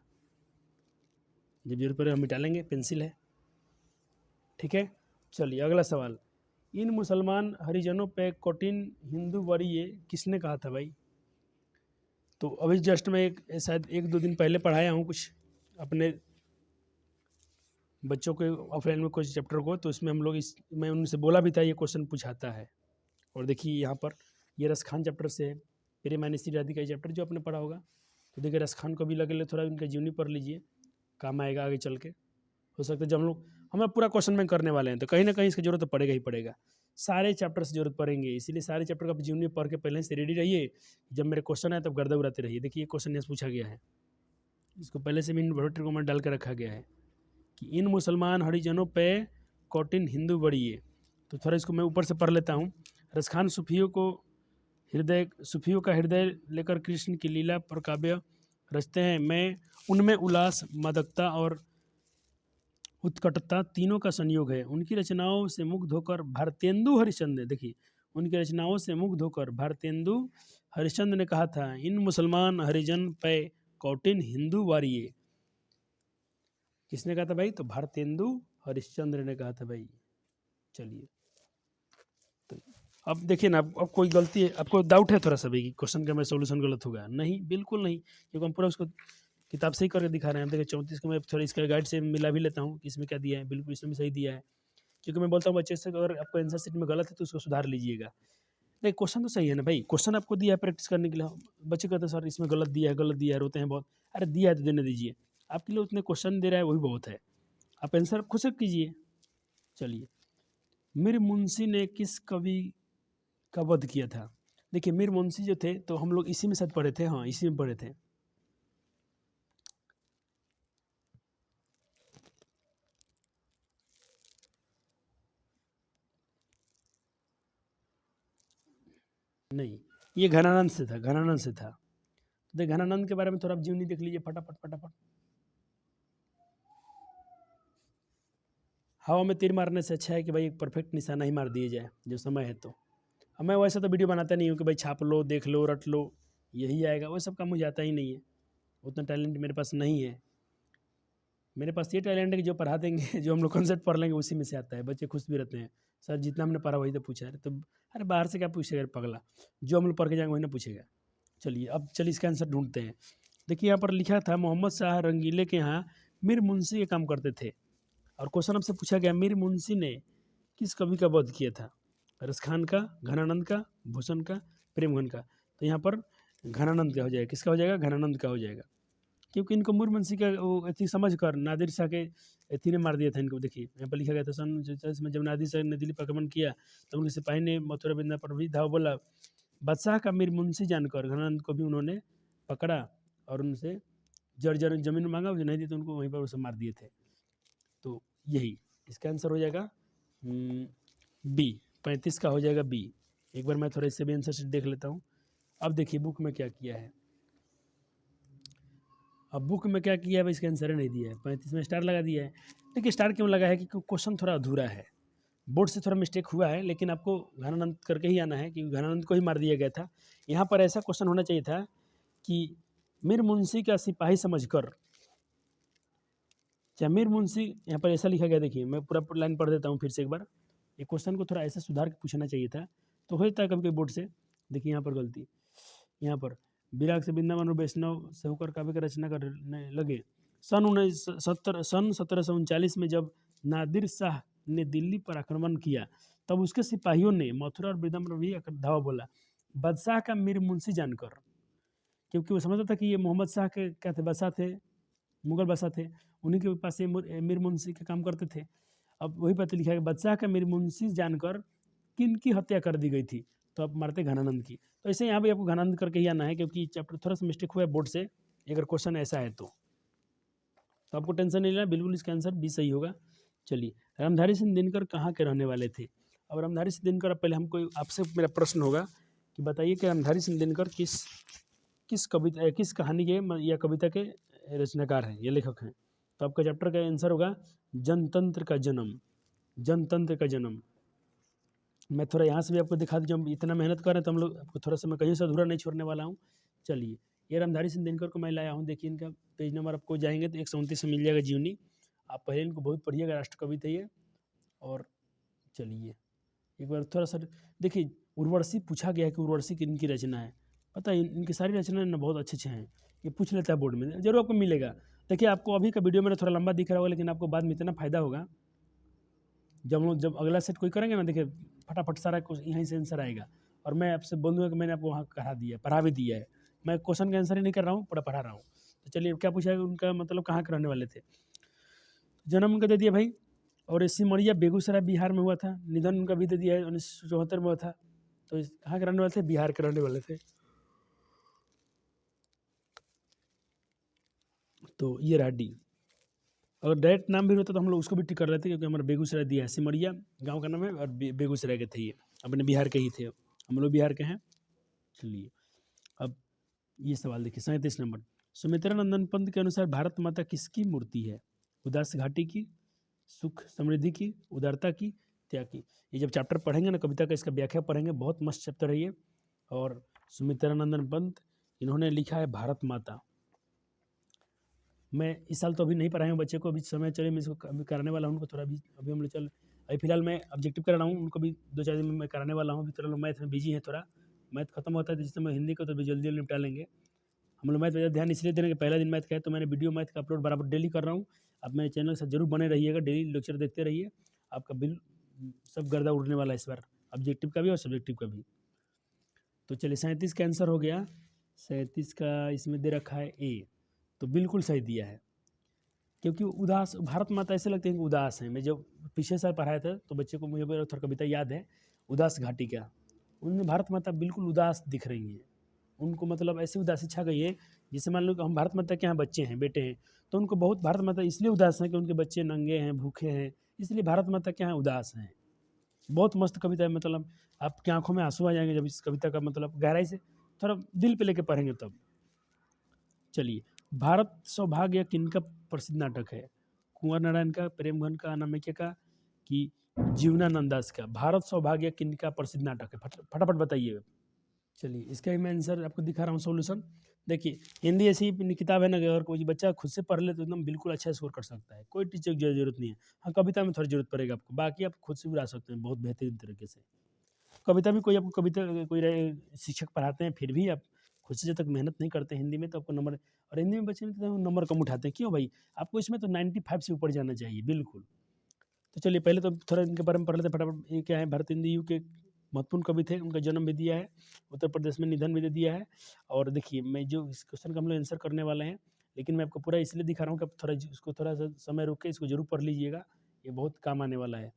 जब जरूरत पड़े हम मिटा लेंगे, पेंसिल है। ठीक है, चलिए अगला सवाल। इन मुसलमान हरिजनों पे कौटिन हिंदू वरीय किसने कहा था भाई? तो अभी जस्ट मैं शायद 1-2 दिन पहले पढ़ाया हूँ कुछ अपने बच्चों के ऑफलाइन में कुछ चैप्टर को, तो इसमें हम लोग मैं उनसे बोला भी था ये क्वेश्चन पूछाता है। और देखिए यहाँ पर ये रसखान चैप्टर से है, प्रेम आयनी श्री राधिका चैप्टर जो आपने पढ़ा होगा। तो देखिए, रसखान को भी लगे थोड़ा उनका जीवनी पढ़ लीजिए, काम आएगा आगे चल के। हो सकता है जब हम लोग पूरा क्वेश्चन बैंक करने वाले हैं, तो कहीं ना कहीं इसकी जरूरत तो पड़ेगा ही पड़ेगा। सारे चैप्टर से जरूरत पड़ेंगे, इसीलिए सारे चैप्टर का जीवनी पढ़ के पहले से रेडी रहिए। जब मेरे क्वेश्चन आए तब गर्दा उड़ाते रहिए। देखिए, ये क्वेश्चन यहाँ पूछा गया है, इसको पहले से भी इन्वर्टर को डाल कर रखा गया है कि इन मुसलमान हरिजनों पे कौटिन हिंदू बढ़िए। तो थोड़ा इसको मैं ऊपर से पढ़ लेता हूँ। रसखान सूफियों का हृदय लेकर कृष्ण की लीला पर काव्य रचते हैं। मैं उनमें उल्लास, मादकता और उत्कटता तीनों का संयोग है। उनकी रचनाओं से मुग्ध होकर भारतेंदु हरिश्चंद्र, देखिए, उनकी रचनाओं से मुग्ध होकर भारतेंदु हरिश्चंद्र ने कहा था, इन मुसलमान हरिजन पे कौटिन हिंदू वारिये। किसने कहा था भाई? तो भारतेंदु हरिश्चंद्र ने कहा था भाई। चलिए, तो अब देखिए ना, अब कोई गलती है, आपको डाउट है थोड़ा सा भाई कि क्वेश्चन का मेरा सोल्यूशन गलत होगा? नहीं, बिल्कुल नहीं, क्योंकि हम पूरा उसको किताब से ही करके दिखा रहे हैं। देखिए 34 को मैं थोड़ा इसका गाइड से मिला भी लेता हूँ कि इसमें क्या दिया है, बिल्कुल इसमें भी सही दिया है। क्योंकि मैं बोलता हूँ बच्चे से, अगर आपको आंसर शीट में गलत है तो उसको सुधार लीजिएगा। नहीं, क्वेश्चन तो सही है ना भाई, क्वेश्चन आपको दिया है प्रैक्टिस करने के लिए। बच्चे कहते हैं सर इसमें गलत दिया है, गलत दिया है, रोते हैं बहुत। अरे दिया है तो देने दीजिए, आपके लिए उतने क्वेश्चन दे रहा है वही बहुत है, आप आंसर खुद से कीजिए। चलिए, मीर मुंशी ने किस कवि का वध किया था? देखिए मीर मुंशी जो थे, तो हम लोग इसी में शायद पढ़े थे, हाँ इसी में पढ़े थे। नहीं, ये घनानंद से था, घनानंद से था। तो घनानंद के बारे में थोड़ा आप जीवनी देख लीजिए फटाफट फटाफट। हवा में तीर मारने से अच्छा है कि भाई एक परफेक्ट निशाना ही मार दिया जाए जो समय है। तो अब मैं वैसे तो वीडियो बनाता नहीं हूँ कि भाई छाप लो, देख लो, रट लो, यही आएगा, वो सब काम मुझे आता ही नहीं है, उतना टैलेंट मेरे पास नहीं है। मेरे पास ये टैलेंट है कि जो पढ़ा देंगे जो हम लोग कॉन्सेप्ट पढ़ लेंगे उसी में से आता है, बच्चे खुश भी रहते हैं। सर जितना हमने पढ़ा वही तो पूछा है, तो अरे बाहर से क्या पूछेगा पगला, जो हम लोग पढ़ के जाएंगे वही ना पूछेगा। चलिए, अब चलिए इसका आंसर ढूंढते हैं। देखिए यहाँ पर लिखा था मोहम्मद शाह रंगीले के यहाँ मीर मुंशी के काम करते थे, और क्वेश्चन आपसे पूछा गया मीर मुंशी ने किस कवि का वध किया था? रसखान का, घनानंद का, भूषण का, प्रेमगन का? तो यहाँ पर घनानंद का हो जाएगा। किसका हो जाएगा? घनानंद का हो जाएगा, क्योंकि इनको मीर का वो अथी समझ कर नादिर शाह के अथी ने मार दिया था इनको। देखिए यहाँ पर लिखा गया था सन 1949 में जब नादिर शाह ने दिल्ली पर आक्रमण किया, तब उनके सिपाही ने मथुरा बिंदा पर भी धावा बोला। बादशाह का मीर मुंशी जानकर घनानंद को भी उन्होंने पकड़ा और उनसे जर जमीन मांगा, जो नहीं दी तो उनको वहीं पर उसे मार दिए थे। तो यही इसका आंसर हो जाएगा बी, 35 का हो जाएगा बी। एक बार मैं थोड़ा इससे भी आंसर शीट देख लेता हूँ। अब देखिए बुक में क्या किया है, अब बुक में क्या किया है, इसका आंसर नहीं दिया है, 35 में स्टार लगा दिया है। देखिए स्टार क्यों लगा है कि क्वेश्चन थोड़ा अधूरा है, बोर्ड से थोड़ा मिस्टेक हुआ है, लेकिन आपको घनानंद करके ही आना है क्योंकि घनानंद को ही मार दिया गया था। यहाँ पर ऐसा क्वेश्चन होना चाहिए था कि मीर मुंशी का सिपाही समझकर, चाहे मीर मुंशी, यहाँ पर ऐसा लिखा गया। देखिए मैं पूरा लाइन पढ़ देता हूँ फिर से एक बार, ये क्वेश्चन को थोड़ा ऐसे सुधार के पूछना चाहिए था, तो हो जाता है कभी कभी बोर्ड से। देखिए यहाँ पर गलती, यहाँ पर विराग से वृंदावन और वैष्णव से होकर काव्य की रचना करने लगे। सन 1739 में जब नादिर शाह ने दिल्ली पर आक्रमण किया, तब उसके सिपाहियों ने मथुरा और वृंदावन में भी धावा बोला। बादशाह का मीर मुंशी जानकर, क्योंकि वो समझता था कि ये मोहम्मद शाह के क्या थे, बादशाह थे, मुगल बादशाह थे, उन्हीं के पास ये मीर मुंशी के काम करते थे। अब वही पता लिखा है बादशाह का मीर मुंशी जानकर किन की हत्या कर दी गई थी? तो आप मारते घनानंद की। तो ऐसे यहाँ भी आपको घनानंद करके ही आना है, क्योंकि चैप्टर थोड़ा सा मिस्टेक हुआ है बोर्ड से, अगर क्वेश्चन ऐसा है तो आपको टेंशन नहीं लेना, बिल्कुल इसका आंसर भी सही होगा। चलिए, रामधारी सिंह दिनकर कहाँ के रहने वाले थे? अब रामधारी सिंह दिनकर, पहले हमको आपसे मेरा प्रश्न होगा कि बताइए कि रामधारी सिंह दिनकर किस कविता, किस कहानी के या कविता के रचनाकार हैं, ये लेखक हैं? तो आपका चैप्टर का आंसर होगा जनतंत्र का जन्म। जनतंत्र का जन्म। मैं थोड़ा यहाँ से भी आपको दिखा दूँ, जब इतना मेहनत कर रहे हैं तो हम लोग आपको थोड़ा सा मैं कहीं से अधूरा नहीं छोड़ने वाला हूँ। चलिए, ये रामधारी सिंह दिनकर को मैं लाया हूँ। देखिए इनका पेज नंबर आपको जाएंगे तो 129 में मिल जाएगा जीवनी। आप पहले इनको बहुत पढ़िएगा, राष्ट्रकवि थे ये। और चलिए एक बार थोड़ा सा देखिए, उर्वशी पूछा गया है कि उर्वशी किनकी रचना है। पता है इनकी सारी रचनाएं ना बहुत अच्छे अच्छे हैं, ये पूछ लेता है बोर्ड में, जरूर आपको मिलेगा। देखिए आपको अभी का वीडियो मेरा थोड़ा लंबा दिख रहा होगा, लेकिन आपको बाद में इतना फायदा होगा जब अगला सेट कोई करेंगे ना, देखिए फटाफट सारा कुछ यहीं से आंसर आएगा। और मैं आपसे बोल दूँगा कि मैंने आपको वहाँ करा दिया, पढ़ा भी दिया है। मैं क्वेश्चन का आंसर ही नहीं कर रहा हूँ, पूरा पढ़ा रहा हूँ। तो चलिए क्या पूछा है, उनका मतलब कहाँ के रहने वाले थे? जन्म उनका दे दिया भाई, और ये सिमरिया बेगूसराय बिहार में हुआ था। निधन उनका भी दे दिया है, 1974 में हुआ था। तो कहाँ के रहने वाले थे? बिहार के रहने वाले थे। तो ये रहा डी। अगर डायरेक्ट नाम भी होता तो हम लोग उसको भी टिक कर लेते, क्योंकि हमारा बेगूसराय दिया है, सिमरिया गांव का नाम है, और बेगूसराय के थे ये, अपने बिहार के ही थे, हम लोग बिहार के हैं। चलिए अब ये सवाल देखिए, 37 नंबर। सुमित्रा नंदन पंत के अनुसार भारत माता किसकी मूर्ति है? उदास घाटी की, सुख समृद्धि की, उदारता की, त्याग की? ये जब चैप्टर पढ़ेंगे ना कविता का, इसका व्याख्या पढ़ेंगे, बहुत मस्त चैप्टर है ये। और सुमित्रा नंदन पंत इन्होंने लिखा है भारत माता। मैं इस साल तो अभी नहीं पढ़ाया हूँ बच्चे को, अभी समय चले मैं इसको अभी कराने वाला हूँ उनको थोड़ा, अभी हम लोग अभी फिलहाल मैं ऑब्जेक्टिव करा रहा हूँ उनको, भी 2-4 दिन में मैं कराने वाला हूँ। अभी थोड़ा लोग मैथ में बिजी है, थोड़ा मैथ खत्म होता है तो जिस समय हिंदी को तो अभी जल्दी जल्दी निपटा लेंगे। हम लोग मैथ पे ध्यान इसलिए दे रहे हैं कि पहला दिन मैथ का है, तो मैंने वीडियो मैथ का अपलोड बराबर डेली कर रहा हूँ। आप मेरे चैनल के साथ जरूर बने रहिएगा, डेली लेक्चर देखते रहिए, आपका बिल सब गर्दा उड़ने वाला है इस बार, ऑब्जेक्टिव का भी और सब्जेक्टिव का भी। तो चलिए 37 का आंसर हो गया, 37 का इसमें दे रखा है ए, तो बिल्कुल सही दिया है। क्योंकि उदास भारत माता ऐसे लगते हैं कि उदास हैं। मैं जब पिछले साल पढ़ाया था तो बच्चे को मुझे थोड़ा कविता याद है, उदास घाटी का, उनमें भारत माता बिल्कुल उदास दिख रही हैं। उनको मतलब ऐसी उदासी छा गई है, जैसे मान लो कि हम भारत माता के यहाँ बच्चे हैं, बेटे हैं, तो उनको बहुत भारत माता इसलिए उदास हैं कि उनके बच्चे नंगे हैं, भूखे हैं, इसलिए भारत माता के यहाँ उदास हैं। बहुत मस्त कविता है, मतलब आपकी आंखों में आंसू आ जाएंगे जब इस कविता का मतलब गहराई से थोड़ा दिल पे लेके पढ़ेंगे तब। चलिए, भारत सौभाग्य किनका प्रसिद्ध नाटक है? कुंवर नारायण का, प्रेमघन का, अनामिका का, कि जीवनानंद दास का? भारत सौभाग्य किनका प्रसिद्ध नाटक है? फटाफट बताइए। चलिए, इसका ही मैं आंसर आपको दिखा रहा हूँ सोल्यूशन। देखिए, हिंदी ऐसी किताब है ना कि अगर कोई बच्चा खुद से पढ़ ले तो एकदम बिल्कुल अच्छा स्कोर कर सकता है, कोई टीचर की जरूरत नहीं है। हाँ, कविता में थोड़ी जरूरत पड़ेगा आपको, बाकी आप खुद से भी ला सकते हैं बहुत बेहतरीन तरीके से। कविता भी कोई आपको कविता कोई शिक्षक पढ़ाते हैं, फिर भी आप खुद से जब तक मेहनत नहीं करते हिंदी में तो आपको नंबर, और हिंदी में बच्चे तो नंबर कम उठाते हैं। क्यों भाई? आपको इसमें तो 95 से ऊपर जाना चाहिए बिल्कुल। तो चलिए, पहले तो थोड़ा इनके बारे में पढ़ लेते फटाफट। ये क्या है? भारत हिंदी युग के महत्वपूर्ण कवि थे, उनका जन्म भी दिया है, उत्तर प्रदेश में निधन भी दे दिया है। और देखिए, मैं जो इस क्वेश्चन का हम लोग आंसर करने वाले हैं, लेकिन मैं आपको पूरा इसलिए दिखा रहा हूँ कि आप थोड़ा इसको थोड़ा सा समय रोक के इसको जरूर पढ़ लीजिएगा, ये बहुत काम आने वाला है।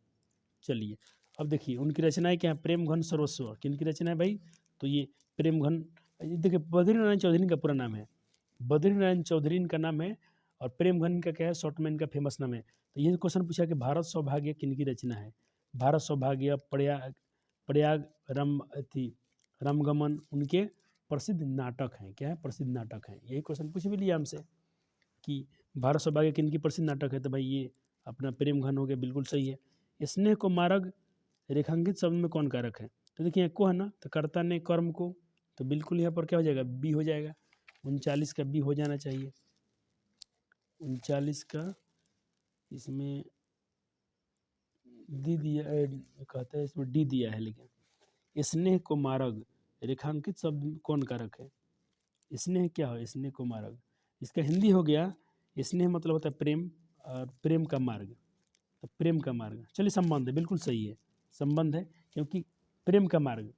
चलिए, अब देखिए उनकी रचनाएं क्या है? प्रेम घन सर्वस्व किनकी रचना है भाई? तो ये प्रेम घन, देखिए बद्रीनारायण चौधरी का पूरा नाम है, बद्रीनारायण चौधरी इनका नाम है, और प्रेम घन का क्या है? शॉर्ट में इनका फेमस नाम है। तो ये क्वेश्चन पूछा कि भारत सौभाग्य किनकी रचना है? भारत सौभाग्य, प्रयाग प्रयाग राम थी रामगमन उनके प्रसिद्ध नाटक हैं। क्या है? प्रसिद्ध नाटक हैं। यही क्वेश्चन पूछ भी लिया हमसे कि भारत सौभाग्य किनकी प्रसिद्ध नाटक है, तो भाई ये अपना प्रेम घन हो गया, बिल्कुल सही है। स्नेह को मार्ग रेखांकित शब्द में कौन कारक है? तो देखिए को है ना, तो कर्ता ने कर्म को, तो बिल्कुल यहाँ पर क्या हो जाएगा? बी हो जाएगा। 39 का बी हो जाना चाहिए। 39 का इसमें डी दिया कहता है, इसमें डी दिया है, लेकिन स्नेह को मार्ग रेखांकित शब्द में कौन कारक है? स्नेह क्या हो? स्नेह को मार्ग, इसका हिंदी हो गया, स्नेह मतलब होता है प्रेम, और प्रेम का मार्ग, तो प्रेम का मार्ग। चलिए, संबंध है, बिल्कुल सही है, संबंध है, क्योंकि प्रेम का मार्ग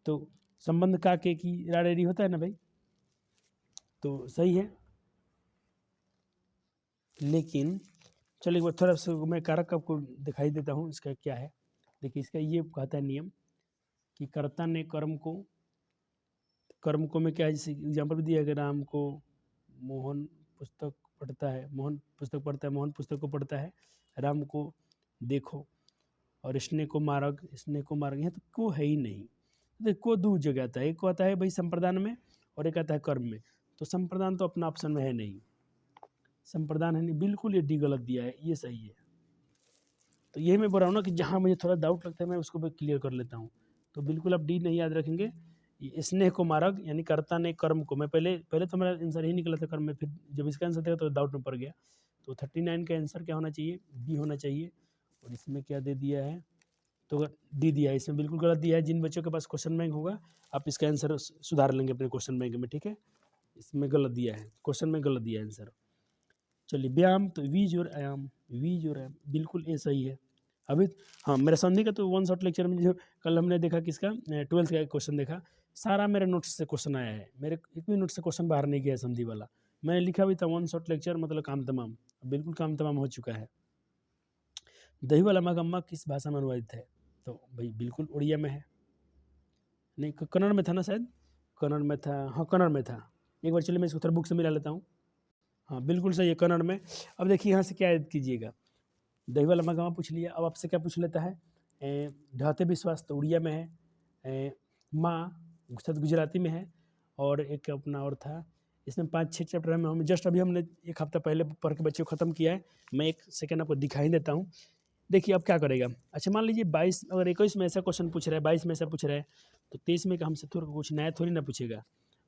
तो संबंध का के की राडेरी होता है ना भाई, तो सही है। लेकिन चलिए एक बार थोड़ा सा मैं कारक आपको दिखाई देता हूँ, इसका क्या है। देखिए, इसका ये कहता है नियम कि कर्ता ने कर्म को में क्या है, जैसे एग्जाम्पल भी दिया है कि राम को मोहन पुस्तक पढ़ता है, मोहन पुस्तक पढ़ता है, मोहन पुस्तक को पढ़ता है, राम को देखो, और स्नेह को मार्ग, स्नेह को मार्ग, यहाँ तो को है ही नहीं। देखो, को दो जगह आता है, एक को आता है भाई संप्रदान में, और एक आता है कर्म में। तो संप्रदान तो अपना ऑप्शन में है नहीं, संप्रदान है नहीं, बिल्कुल ये डी गलत दिया है, ये सही है। तो यही मैं बोल रहा हूँ ना कि जहाँ मुझे थोड़ा डाउट लगता है मैं उसको क्लियर कर लेता हूँ। तो बिल्कुल आप डी नहीं याद रखेंगे। ये स्नेह को मार्ग यानी कर्ता ने कर्म को, मैं पहले पहले तो मेरा आंसर ही निकला था कर्म में, फिर जब इसका आंसर देखा तो डाउट में पड़ गया। तो 39 का आंसर क्या होना चाहिए? बी होना चाहिए। और इसमें क्या दे दिया है? तो डी दिया है, इसमें बिल्कुल गलत दिया है। जिन बच्चों के पास क्वेश्चन बैंक होगा आप इसका आंसर सुधार लेंगे अपने क्वेश्चन बैंक में, ठीक है। इसमें गलत दिया है, क्वेश्चन में गलत दिया है आंसर। चलिए, व्यायाम, तो वीज और आयाम, वीज और आयाम, बिल्कुल ये सही है। अभी हाँ, मेरा संधि का तो वन शॉट लेक्चर में जो कल हमने देखा किसका 12th का क्वेश्चन देखा, सारा मेरे नोट्स से क्वेश्चन आया है, मेरे एक भी नोट से क्वेश्चन बाहर नहीं गया है संधि वाला। मैंने लिखा भी था वन शॉट लेक्चर मतलब काम तमाम, बिल्कुल काम तमाम हो चुका है। दही वाला मगम्मा किस भाषा में अनुवादित है? तो भाई बिल्कुल उड़िया में है, नहीं कन्नड़ में था ना शायद, कन्नड़ में था, हाँ कन्नड़ में था। एक बार चलिए मैं इसको थोड़ा बुक से मिला लेता हूँ। हाँ बिल्कुल सही है, कन्नड़ में। अब देखिए यहाँ से क्या याद कीजिएगा, दही वाला मगमा पूछ लिया। अब आपसे क्या पूछ लेता है? ढाते विश्वास, तो उड़िया में है। माँ शायद गुजराती में है, और एक अपना और था। इसमें 5-6 चैप्टर में हम जस्ट अभी हमने एक हफ्ता पहले पढ़ के बच्चे को ख़त्म किया है। मैं एक सेकेंड आपको दिखाई देता हूँ। देखिए अब क्या करेगा। अच्छा मान लीजिए 22 अगर 21 में ऐसा क्वेश्चन पूछ रहा है, 22 में ऐसा पूछ रहा है, तो 23 में का हमसे थोड़ा कुछ नया थोड़ी ना पूछेगा।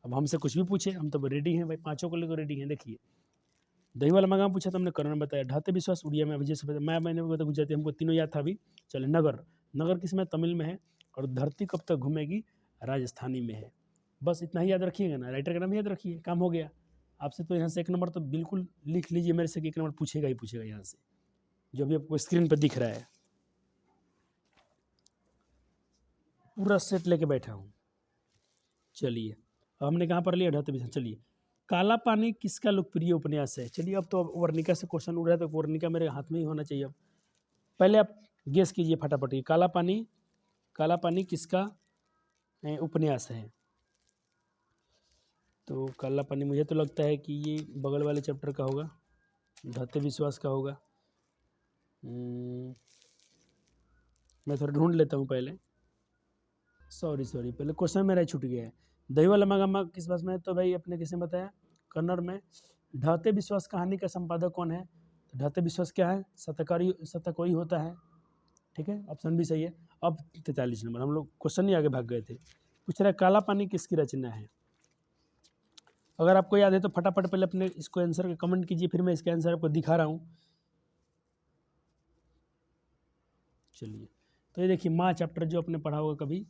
अब हमसे कुछ भी पूछे हम तो रेडी हैं भाई, पाँचों को लेकर रेडी हैं। देखिए दही वाला मकाम पूछा तो हमने करण बताया, ढाते विश्वास उड़िया में, अभी जैसे मैंने बताया गुजराती, हमको तीनों याद था अभी। चले नगर, नगर किस में, तमिल में है। और धरती कब तक घूमेगी, राजस्थानी में है। बस इतना ही याद रखिएगा ना, राइटर का नाम याद रखिए, काम हो गया। आपसे तो यहाँ से 1 नंबर तो बिल्कुल लिख लीजिए मेरे से कि 1 नंबर पूछेगा ही पूछेगा यहाँ से, जो भी आपको स्क्रीन पर दिख रहा है। पूरा सेट लेके बैठा हूँ। चलिए अब हमने कहाँ पर लिया, ढाते विश्वास। चलिए काला पानी किसका लोकप्रिय उपन्यास है। चलिए अब तो वर्णिका से क्वेश्चन उड़ रहा है, तो वर्णिका मेरे हाथ में ही होना चाहिए। अब पहले आप गेस कीजिए फटाफट, काला पानी किसका उपन्यास है। तो काला पानी मुझे तो लगता है कि ये बगल वाले चैप्टर का होगा, ढाते विश्वास का होगा। मैं थोड़ा ढूंढ लेता हूँ पहले। सॉरी पहले क्वेश्चन मेरा छूट गया है। दही वाला मगामा किस भाषा में है, तो भाई अपने किसने बताया, कन्नड़ में। ढाते विश्वास कहानी का संपादक कौन है, तो ढाते विश्वास क्या है, शतकोई होता है। ठीक है, ऑप्शन भी सही है। अब 43 नंबर, हम लोग क्वेश्चन ही आगे भाग गए थे। पूछ रहा है काला पानी किसकी रचना है। अगर आपको याद है तो फटाफट पहले अपने इसको आंसर का कमेंट कीजिए, फिर मैं इसका आंसर आपको दिखा रहा हूँ। चलिए तो ये देखिए माँ चैप्टर जो आपने पढ़ा होगा कभी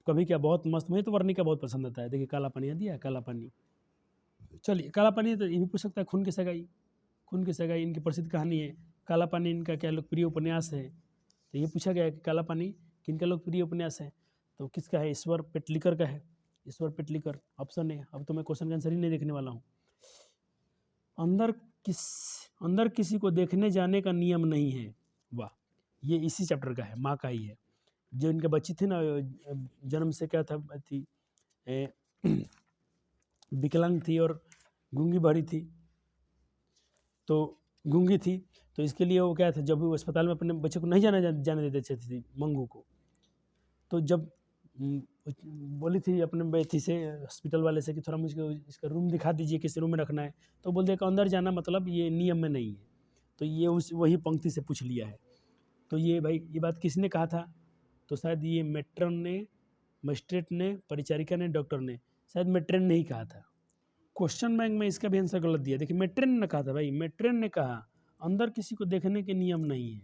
कभी, क्या बहुत मस्त, मुझे तो वर्णिका बहुत पसंद आता है। देखिए काला पानी दिया है, काला पानी। चलिए काला पानी तो ये भी पूछ सकता है, खून की सगाई इनकी प्रसिद्ध कहानी है। काला पानी इनका क्या लोकप्रिय उपन्यास है, तो ये पूछा गया है कि काला पानी किनका लोकप्रिय उपन्यास है, तो किसका है, ईश्वर पेटलिकर का है। ईश्वर पेटलिकर ऑप्शन है। अब तो मैं क्वेश्चन का आंसर ही नहीं देखने वाला हूँ। अंदर किसी को देखने जाने का नियम नहीं है। वाह, ये इसी चैप्टर का है, माँ का ही है। जो इनके बच्ची थी ना, जन्म से क्या था थी, विकलांग थी और गूंगी बहरी थी, तो गूंगी थी, तो इसके लिए वो क्या था, जब वो अस्पताल में अपने बच्चे को नहीं जाने देते थे मंगू को, तो जब बोली थी अपने बेटी से, हॉस्पिटल वाले से कि थोड़ा मुझको इसका रूम दिखा दीजिए, किस रूम में रखना है, तो बोलते कि अंदर जाना मतलब ये नियम में नहीं है। तो ये वही पंक्ति से पूछ लिया है। तो ये भाई ये बात किसने कहा था, तो शायद ये मेट्रन ने, मजिस्ट्रेट ने, परिचारिका ने, डॉक्टर ने, शायद मेट्रन ने ही कहा था। क्वेश्चन बैंक में इसका भी आंसर गलत दिया। देखिए मेट्रन ने कहा था भाई, मेट्रन ने कहा अंदर किसी को देखने के नियम नहीं है।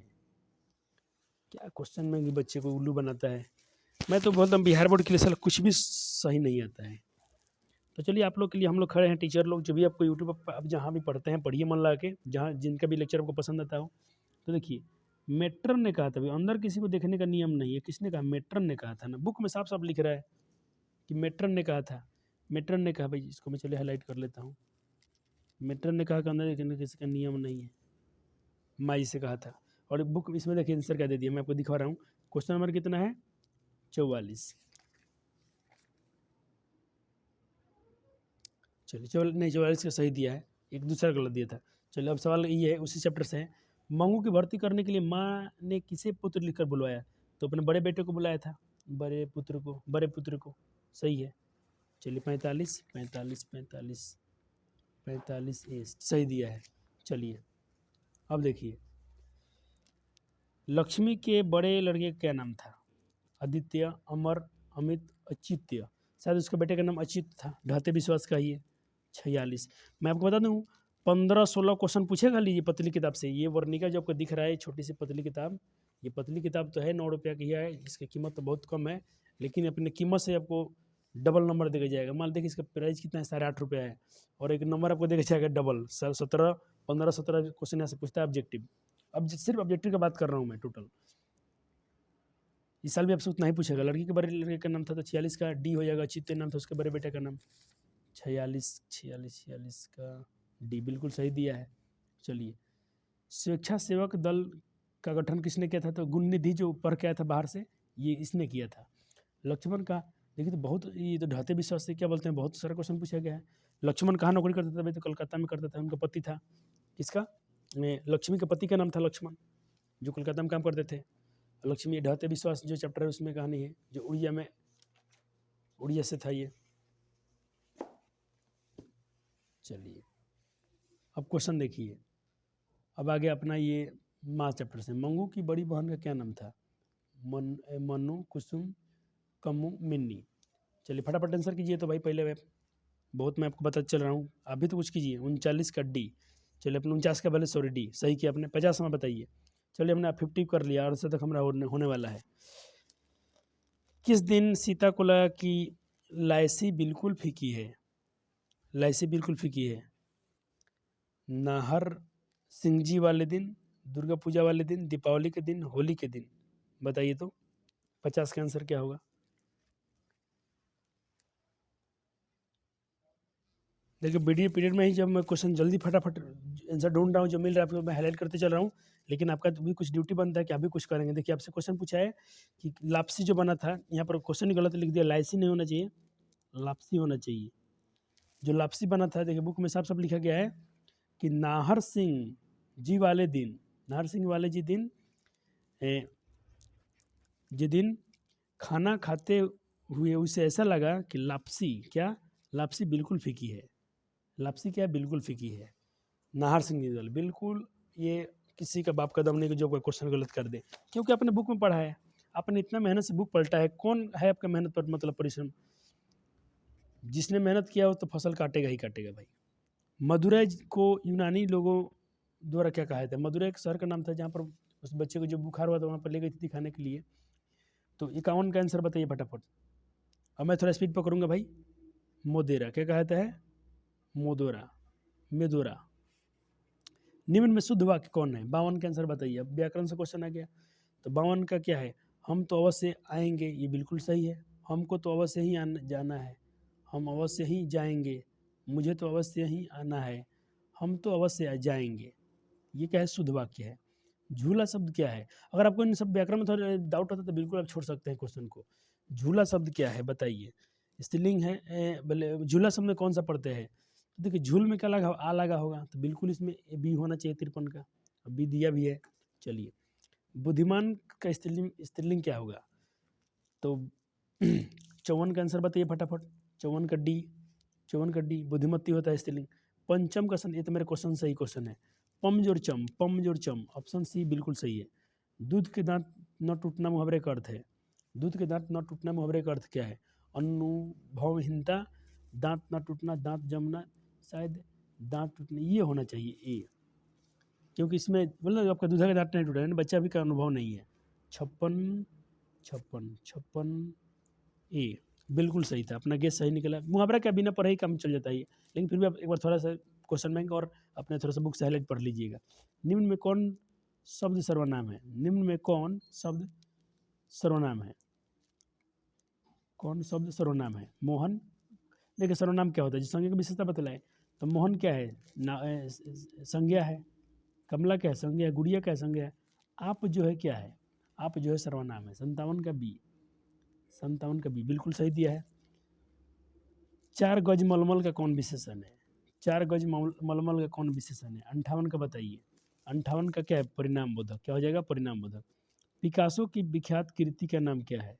क्या क्वेश्चन बैंक बच्चे को उल्लू बनाता है। मैं तो बोलता हूँ बिहार बोर्ड के लिए साला कुछ भी सही नहीं आता है। तो चलिए आप लोग के लिए हम लोग खड़े हैं, टीचर लोग जो भी आपको यूट्यूब पर आप जहाँ भी पढ़ते हैं पढ़िए मन लगा के, जहाँ जिनका भी लेक्चर आपको पसंद आता हो। तो देखिए मेट्रन ने कहा था भाई अंदर किसी को देखने का नियम नहीं है। किसने कहा, मेट्रन ने कहा था ना, बुक में साफ साफ लिख रहा है कि मेट्रन ने कहा था। मेट्रन ने कहा भाई, इसको मैं चलिए हाईलाइट कर लेता हूँ। मेट्रन ने कहा कि अंदर देखने किसी का नियम नहीं है, माई से कहा था। और बुक इसमें देखिए आंसर क्या दे दिया, मैं आपको दिखा रहा हूँ। क्वेश्चन नंबर कितना है, 44। चलिए नहीं 44 का सही दिया है, एक दूसरा गलत दिया था। चलिए अब सवाल ये है, उसी चैप्टर से है। मंगू की भर्ती करने के लिए माँ ने किसे पुत्र लिखकर बुलवाया, तो अपने बड़े बेटे को बुलाया था, बड़े पुत्र को। सही है। चलिए 45 45 45 45 ए सही दिया है। चलिए अब देखिए लक्ष्मी के बड़े लड़के का क्या नाम था, आदित्य, अमर, अमित, अचित्य। शायद उसके बेटे का नाम अचित था, ढाते विश्वास का ही है। 46। मैं आपको बता दूं 15-16 क्वेश्चन पूछेगा, लीजिए पतली किताब से। ये वर्णिका जो आपको दिख रहा है छोटी सी पतली किताब, ये पतली किताब तो है 9 रुपया की है, इसकी कीमत तो बहुत कम है, लेकिन अपनी कीमत से आपको डबल नंबर देगा जाएगा। मान देखिए इसका प्राइस कितना है, 8.5 रुपया है, और एक नंबर आपको देगा जाएगा डबल। 17 क्वेश्चन यहाँ से पूछता है ऑब्जेक्टिव। अब सिर्फ ऑब्जेक्टिव का बात कर रहा हूँ मैं टोटल। इस साल भी आपसे उतना ही पूछेगा। लड़की के बड़े लड़के का नाम था तो 46 का डी हो जाएगा। चित्त नाम था उसके बड़े बेटे का नाम। 46 का डी बिल्कुल सही दिया है। चलिए स्वेच्छासेवक दल का गठन किसने किया था, तो गुणनिधि जो पढ़ के आया था बाहर से, ये इसने किया था। लक्ष्मण का देखिए तो बहुत, ये तो ढाते विश्वास से क्या बोलते हैं, बहुत सारा क्वेश्चन पूछा गया है। लक्ष्मण कहाँ नौकरी करता था भाई, तो कलकत्ता में करता था, उनका पति था किसका, लक्ष्मी का पति का नाम था लक्ष्मण, जो कोलकाता में काम करते थे। लक्ष्मी ढाते विश्वास जो चैप्टर है उसमें कहानी है, जो उड़िया से था ये। चलिए अब क्वेश्चन देखिए, अब आगे अपना ये माँ चैप्टर से। मंगू की बड़ी बहन का क्या नाम था, मनु, कुसुम, कमु, मिन्नी। चलिए फटाफट आंसर कीजिए तो भाई, पहले बहुत मैं आपको बता चल रहा हूँ, आप भी तो कुछ कीजिए। 39 का डी। चलिए अपने 49 का पहले, सॉरी डी सही किया आपने। 50 में बताइए। चलिए हमने 50 कर लिया और उससे तक हमारा होने वाला है। किस दिन सीता को लगा कि लाइसी बिल्कुल फीकी है? लाइसी बिल्कुल फीकी है। नाहर सिंह जी वाले दिन, दुर्गा पूजा वाले दिन, दीपावली के दिन, होली के दिन, बताइए तो 50 का आंसर क्या होगा? देखिए वीडियो पीरियड में ही जब मैं क्वेश्चन जल्दी फटाफट आंसर ढूंढ रहा हूँ, जो मिल रहा है आपको मैं हाईलाइट करते चल रहा हूँ, लेकिन आपका भी कुछ ड्यूटी बनता है कि आप भी कुछ करेंगे। देखिए आपसे क्वेश्चन पूछा है कि लापसी जो बना था, यहाँ पर क्वेश्चन ही गलत लिख दिया, लाइसी नहीं होना चाहिए, लापसी होना चाहिए। जो लापसी बना था, देखिए बुक में साफ साफ लिखा गया है कि नाहर सिंह जी वाले दिन, नाहर सिंह वाले जी दिन, जिस दिन खाना खाते हुए उसे ऐसा लगा कि लापसी क्या, लापसी बिल्कुल फीकी है। लापसी क्या है? बिल्कुल फीकी है। नाहर सिंह जी वाले, बिल्कुल ये किसी का बाप का दम नहीं कि जो कोई क्वेश्चन गलत कर दे, क्योंकि आपने बुक में पढ़ा है, आपने इतना मेहनत से बुक पलटा है। कौन है आपका मेहनत पर मतलब परिश्रम? जिसने मेहनत किया हो तो फसल काटेगा ही काटेगा भाई। मदुरै को यूनानी लोगों द्वारा क्या कहा था? मदुरै एक शहर का नाम था जहाँ पर उस बच्चे को जो बुखार हुआ था वहाँ पर ले गई थी दिखाने के लिए। तो 51 का आंसर बताइए फटाफट। अब मैं थोड़ा स्पीड पकड़ूंगा भाई। मोदेरा क्या कहता है? मोदोरा, मेदोरा। निम्न में शुद्ध वाक्य कौन है? 52 का आंसर बताइए। अब व्याकरण से क्वेश्चन आ गया, तो 52 का क्या है? हम तो अवश्य आएंगे, ये बिल्कुल सही है। हमको तो अवश्य ही जाना है, हम अवश्य ही जाएंगे। मुझे तो अवश्य ही आना है, हम तो अवश्य जाएंगे। ये क्या है? शुद्ध वाक्य है। झूला शब्द क्या है? अगर आपको इन सब व्याकरण में थोड़ा डाउट होता है तो बिल्कुल आप छोड़ सकते हैं क्वेश्चन को। झूला शब्द क्या है बताइए? स्त्रीलिंग है, बोले झूला शब्द में कौन सा पढ़ते हैं? तो देखिए झूल में क्या लगा? आ लगा होगा, तो बिल्कुल इसमें बी होना चाहिए 53 का। अब बी दिया भी है। चलिए बुद्धिमान का स्त्रीलिंग क्या होगा? तो 54 का आंसर बताइए फटाफट। 54 का डी, 54 का डी बुद्धिमती होता है स्त्रीलिंग। पंचम का ये तो मेरा क्वेश्चन सही क्वेश्चन है। पम जोड़ चम, पम जोड़ चम, ऑप्शन सी बिल्कुल सही है। दूध के दांत न टूटना मुहावरे का अर्थ है। दूध के दांत न टूटना मुहावरे का अर्थ क्या है? अनुभवहीनता, दांत न टूटना, दांत जमना, शायद दांत टूटना, ये होना चाहिए ए, क्योंकि इसमें मतलब आपका दूधा का दांत नहीं टूटा है, बच्चा भी का अनुभव नहीं है। 56, 56, 56 ए बिल्कुल सही था, अपना गेस सही निकला। मुहावरा क्या बिना पढ़े ही काम चल जाता है ये, लेकिन फिर भी आप एक बार थोड़ा सा क्वेश्चन बैंक और अपने थोड़ा सा बुक से हाईलाइट पढ़ लीजिएगा। निम्न में कौन शब्द सर्वनाम है? निम्न में कौन शब्द सर्वनाम है? कौन शब्द सर्वनाम है? मोहन। देखिए सर्वनाम क्या होता है? जो संज्ञा की विशेषता बतलाए, तो मोहन क्या है? संज्ञा है। कमला क्या है? संज्ञा है। गुड़िया क्या है? संज्ञा है। आप जो है क्या है? आप जो है सर्वनाम है। 57 का बी, 57 का बी बिल्कुल सही दिया है। 4 गज मलमल का कौन विशेषण है? 4 गज मलमल का कौन विशेषण है? 58 का बताइए। 58 का क्या है? परिणाम बोधक। क्या हो जाएगा? परिणाम बोधक। पिकासो की विख्यात कृति का नाम क्या है?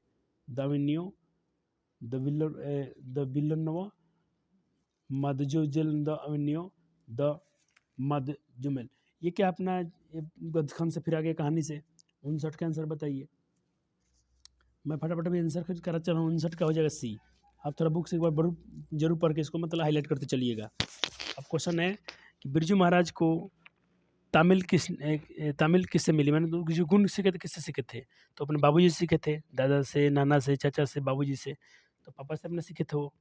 दाविन्यो, द विलनवा, मदजुजल द अविन्यो, द मदजुमेल। ये क्या अपना गदखन से फिर आगे कहानी से 59 का आंसर बताइए। मैं फटाफट अभी आंसर करा चल रहा हूँ। 59 का हो जाएगा सी। आप थोड़ा बुक से एक बार जरूर पढ़ के इसको मतलब हाईलाइट करते चलिएगा। अब क्वेश्चन है कि बिरजू महाराज को तामिल किससे मिली? मैंने तो जो गुण सीखे थे किससे सीखे थे? तो अपने बाबूजी से सीखे थे, दादा से, नाना से, चाचा से, बाबूजी से। तो पापा से अपने सीखे थे वो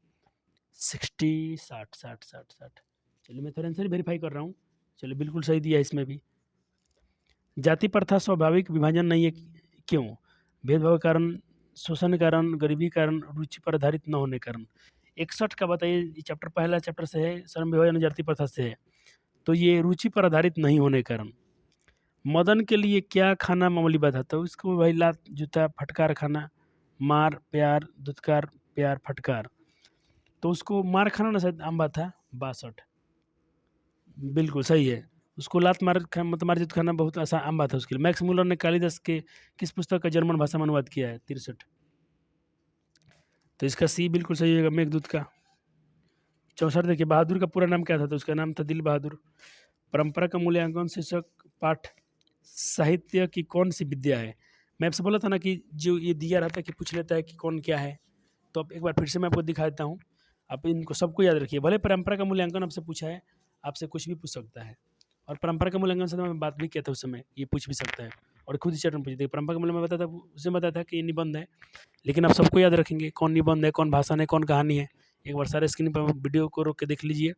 60 60 60 60 60। चलिए मैं थोड़ा आंसर वेरीफाई कर रहा हूँ। चलिए बिल्कुल सही दिया है इसमें भी। जाति प्रथा स्वाभाविक विभाजन नहीं है, क्यों? भेदभाव के कारण, शोषण के कारण, गरीबी के कारण, रुचि पर आधारित न होने के कारण। 61 का बताइए। ये चैप्टर पहला चैप्टर से है, श्रम विभाजन जाति प्रथा से है, तो ये रुचि पर आधारित नहीं होने के कारण। मदन के लिए क्या खाना मामूली बात है? तो इसको भाई लात जूता फटकार खाना, मार प्यार दुत्कार प्यार फटकार। तो उसको मार खाना ना शायद आम बात था। 62 बिल्कुल सही है। उसको लात मार मतलब मार जीत खाना बहुत आसान आम बात है उसके लिए। मैक्स मुलर ने कालिदास के किस पुस्तक का जर्मन भाषा में अनुवाद किया है? 63। तो इसका सी बिल्कुल सही होगा, मेघदूत का। 64 देखिए, बहादुर का पूरा नाम क्या था? तो उसका नाम था दिल बहादुर। परंपरा का मूल्यांकन शीर्षक पाठ साहित्य की कौन सी विद्या है? मैं आपसे बोला था ना कि जो ये दिया रहता है कि पूछ लेता है कि कौन क्या है, तो अब एक बार फिर से मैं आपको दिखा देता हूँ। आप इनको सबको याद रखिए। भले परंपरा का मूल्यांकन आपसे पूछा है, आपसे कुछ भी पूछ सकता है। और परंपरा का मूल्यांकन से तो मैं बात भी किया था उस समय, ये पूछ भी सकता है और खुद ही चरण पूछ। परंपरा का मूल्य मैं बताता, उसने बताया था कि ये निबंध है, लेकिन आप सबको याद रखेंगे कौन निबंध है, कौन भाषण है, कौन कहानी है। एक बार सारे स्क्रीन पर वीडियो को रोक के देख लीजिए।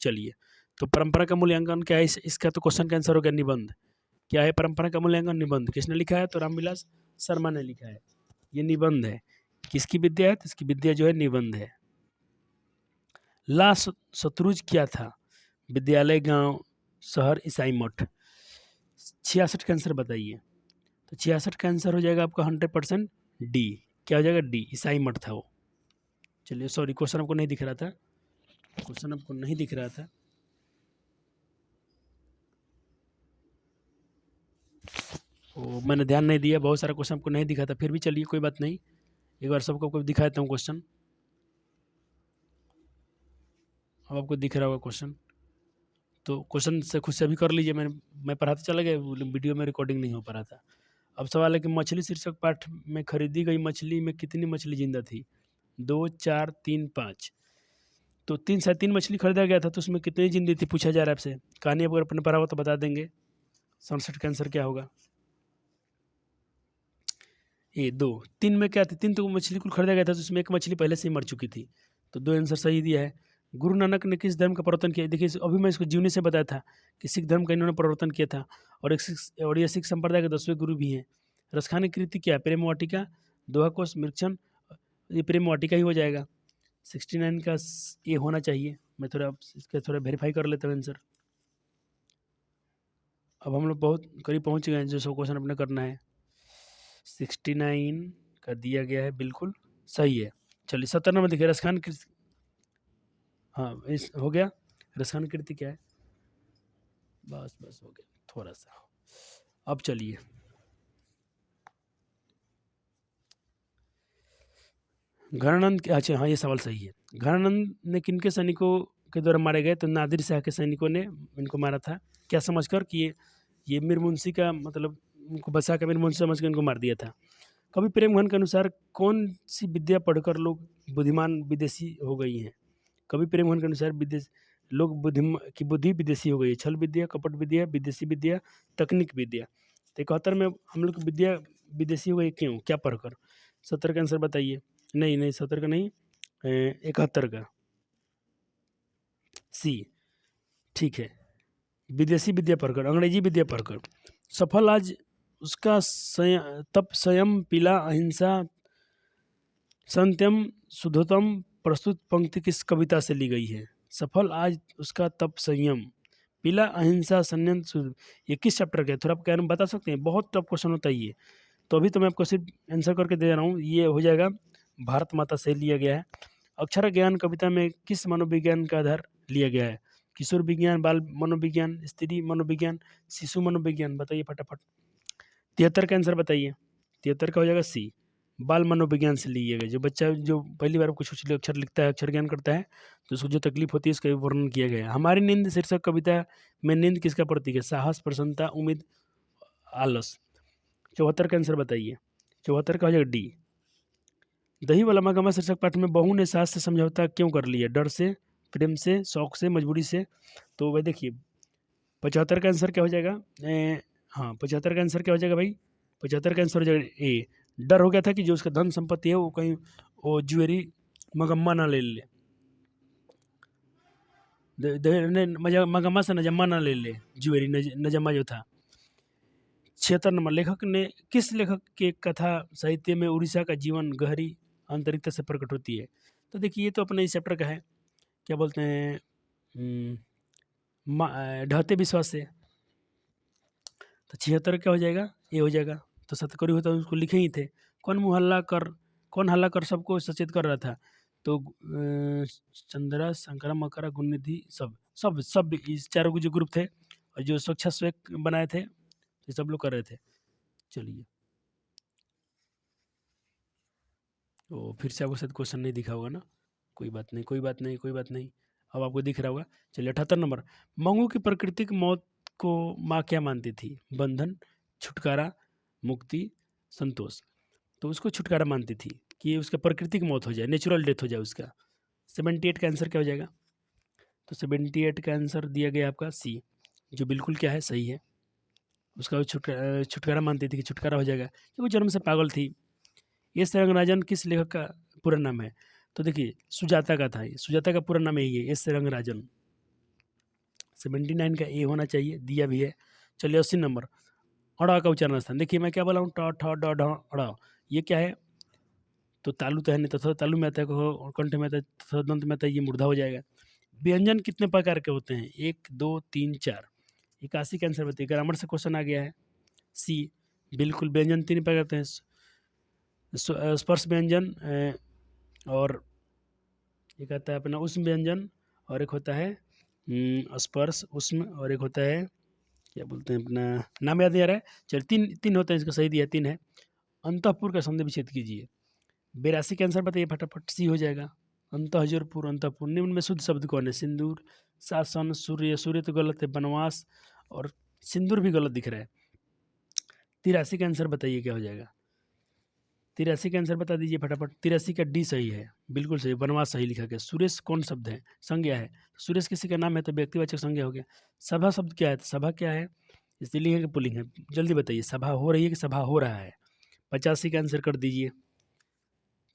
चलिए, तो परंपरा का मूल्यांकन क्या है, इसका तो क्वेश्चन का आंसर हो गया निबंध। क्या है परंपरा का मूल्यांकन? निबंध। किसने लिखा है? तो रामविलास शर्मा ने लिखा है। ये निबंध है। किसकी विद्या है? तो इसकी विद्या जो है निबंध है। ला शत्रुज क्या था? विद्यालय, गांव, शहर, ईसाई मठ। 66 का आंसर बताइए। तो 66 का आंसर हो जाएगा आपका 100% डी। क्या हो जाएगा? डी, ईसाई मठ था वो। चलिए, सॉरी, क्वेश्चन आपको नहीं दिख रहा था, क्वेश्चन आपको नहीं दिख रहा था। वो मैंने ध्यान नहीं दिया, बहुत सारा क्वेश्चन आपको नहीं दिखा था, फिर भी चलिए कोई बात नहीं, एक बार सबको दिखा देता हूँ क्वेश्चन। अब आपको दिख रहा होगा क्वेश्चन, तो क्वेश्चन से खुद से भी कर लीजिए। मैं पढ़ाते चला गया, वीडियो में रिकॉर्डिंग नहीं हो पा रहा था। अब सवाल है कि मछली शीर्षक पाठ में खरीदी गई मछली में कितनी मछली जिंदा थी? 2, 4, 3, 5। तो 3 मछली खरीदा गया था, तो उसमें कितनी जिंदी थी पूछा जा रहा है आपसे। कहानी अगर अपने पढ़ा हो तो बता देंगे। 67 का आंसर क्या होगा? ये 2, 3 में क्या थी? 3 तो मछली कुल खरीदा गया था, तो उसमें एक मछली पहले से ही मर चुकी थी, तो 2 आंसर सही दिया है। गुरु नानक ने किस धर्म का प्रवर्तन किया? देखिए, अभी मैं इसको जीवनी से बताया था कि सिख धर्म का इन्होंने प्रवर्तन किया था, और ये सिख संप्रदाय के 10वें गुरु भी हैं। रसखानी कृति क्या है? प्रेम वाटिका, दोहा कोश, मृक्षण। ये प्रेम वाटिका ही हो जाएगा। 69 का ये होना चाहिए। मैं इसका थोड़ा वेरीफाई कर लेता हूँ आंसर। अब हम लोग बहुत करीब पहुँच गए हैं, जो सो क्वेश्चन अपने करना है। 69 का दिया गया है, बिल्कुल सही है। चलिए, 70 नंबर देखिए, रसखान कृति। हाँ, इस हो गया। रसखान कृति क्या है? बस हो गया थोड़ा सा। अब चलिए, घनानंद, अच्छा हाँ, ये सवाल सही है। घनानंद ने किनके सैनिकों के द्वारा मारे गए? तो नादिर शाह के सैनिकों ने इनको मारा था। क्या समझकर कि ये मीर मुंशी का, मतलब उनको बचा के मीर मुंशी समझ के इनको मार दिया था। कवि प्रेमघन के अनुसार कौन सी विद्या पढ़कर लोग बुद्धिमान विदेशी हो गई हैं? कवि प्रेमघन के अनुसार विदेश लोग बुद्धि विदेशी हो गई है। छल विद्या, कपट विद्या, विदेशी विद्या, तकनीक विद्या। तो 71 में हम लोग की विद्या विदेशी हो गई क्यों? क्या पढ़कर? 70 का आंसर बताइए। नहीं, 70 का नहीं, 71 का, सी। ठीक है, विदेशी विद्या पढ़कर, अंग्रेजी विद्या पढ़कर। सफल आज उसका तप संयम पीला अहिंसा सत्यम शुद्धतम प्रस्तुत पंक्ति किस कविता से ली गई है? सफल आज उसका तप संयम पीला अहिंसा संयम शुद्ध, ये किस चैप्टर का है? थोड़ा आप क्या बता सकते हैं? बहुत टफ क्वेश्चन होता है ये, तो अभी तो मैं आपको सिर्फ आंसर करके दे रहा हूँ। ये हो जाएगा, भारत माता से लिया गया है। अक्षर ज्ञान कविता में किस मनोविज्ञान का आधार लिया गया है? किशोर विज्ञान, बाल मनोविज्ञान, स्त्री मनोविज्ञान, शिशु मनोविज्ञान। बताइए फटाफट। 73 का आंसर बताइए। 73 का हो जाएगा सी, बाल मनोविज्ञान से लिए गए। जो बच्चा जो पहली बार कुछ अक्षर लिखता है, अक्षर ज्ञान करता है, तो उसको जो तकलीफ होती है इसका वर्णन किया गया है। हमारी नींद शीर्षक कविता में नींद किसका प्रतीक है? साहस, प्रसन्नता, उम्मीद, आलस। 74 का आंसर बताइए। 74 का हो जाएगा डी। दही वाला मगमा शीर्षक पाठ में बहू ने सास से समझौता क्यों कर लिया? डर से, प्रेम से, शौक से, मजबूरी से। तो वह देखिए, 75 का आंसर क्या हो जाएगा? हाँ, 75 का आंसर क्या हो जाएगा भाई? 75 का आंसर हो जाएगा ए। डर हो गया था कि जो उसका धन संपत्ति है वो कहीं वो ज्वेलरी मगम्मा ना ले ले, मगम्मा से नजम्मा ना ले ले, ज्वेलरी नजम्मा जो था। 76 नंबर, लेखक ने किस लेखक के कथा साहित्य में उड़ीसा का जीवन गहरी आंतरिकता से प्रकट होती है? तो देखिए, ये तो अपने इस चैप्टर का है, क्या बोलते हैं, ढहते विश्वास से। तो 76 क्या हो जाएगा? ये हो जाएगा। तो सतकर्णी होता उसको लिखे ही थे। कौन हल्ला कर सबको सचेत कर रहा था? तो चंद्रा, शंकरा, मकरा, गुणनिधि, सब इस चारों के जो ग्रुप थे, और जो स्वैच्छा बनाए थे, ये सब लोग कर रहे थे। चलिए, तो फिर से आपको शायद क्वेश्चन नहीं दिखा होगा ना, कोई बात नहीं। अब आपको दिख रहा होगा। चलिए, 78 नंबर, मंगू की प्राकृतिक मौत को माँ क्या मानती थी? बंधन, छुटकारा, मुक्ति, संतोष। तो उसको छुटकारा मानती थी। कि उसका प्राकृतिक मौत हो जाए, नेचुरल डेथ हो जाए उसका। 78 का आंसर क्या हो जाएगा? तो 78 का आंसर दिया गया आपका सी, जो बिल्कुल क्या है, सही है। उसका वो छुटकारा मानती थी कि छुटकारा हो जाएगा, कि वो जन्म से पागल थी। एस रंगराजन किस लेखक का पूरा नाम है? तो देखिए सुजाता का था, ये सुजाता का पूरा नाम यही है, एस रंगराजन। 79 का ए होना चाहिए, दिया भी है। चलिए 80 नंबर, अड़ा का उच्चारण स्थान। देखिए मैं क्या बोला हूँ, ट ठ ड ढ अड़ा, ये क्या है? तो तालु तो है नहीं, तथा तालु में आता है, और कंठ में आता है, तथा दंत में आता है, ये मूर्धा हो जाएगा। व्यंजन कितने प्रकार के होते हैं? 1 2 3 4। 81 का आंसर बताइए, ग्रामर से क्वेश्चन आ गया है। सी, बिल्कुल व्यंजन 3 प्रकार के होते हैं, स्पर्श व्यंजन, और एक आता है अपना उष्म व्यंजन, और एक होता है स्पर्श उष्म, और एक होता है क्या बोलते हैं, अपना नाम याद नहीं आ रहा है। चलिए तीन तीन होते हैं, इसका सही दिया 3 है। अंतःपुर का संधि विच्छेद कीजिए। 82 का आंसर बताइए फटाफट, सी हो जाएगा। अंतःपुर, अंतःपुर। निम्न में शुद्ध शब्द कौन है? सिंदूर, शासन, सूर्य। सूर्य तो गलत है, वनवास, और सिंदूर भी गलत दिख रहा है। 83 का आंसर बताइए क्या हो जाएगा? 83 का आंसर बता दीजिए फटाफट। 83 का डी सही है, बिल्कुल सही, वनवास सही लिखा गया। सुरेश कौन शब्द है? संज्ञा है। सुरेश किसी का नाम है तो व्यक्तिवाचक संज्ञा हो गया। सभा शब्द क्या है? तो सभा क्या है? स्त्रीलिंग है कि पुल्लिंग है? जल्दी बताइए, सभा हो रही है कि सभा हो रहा है? 85 का आंसर कर दीजिए।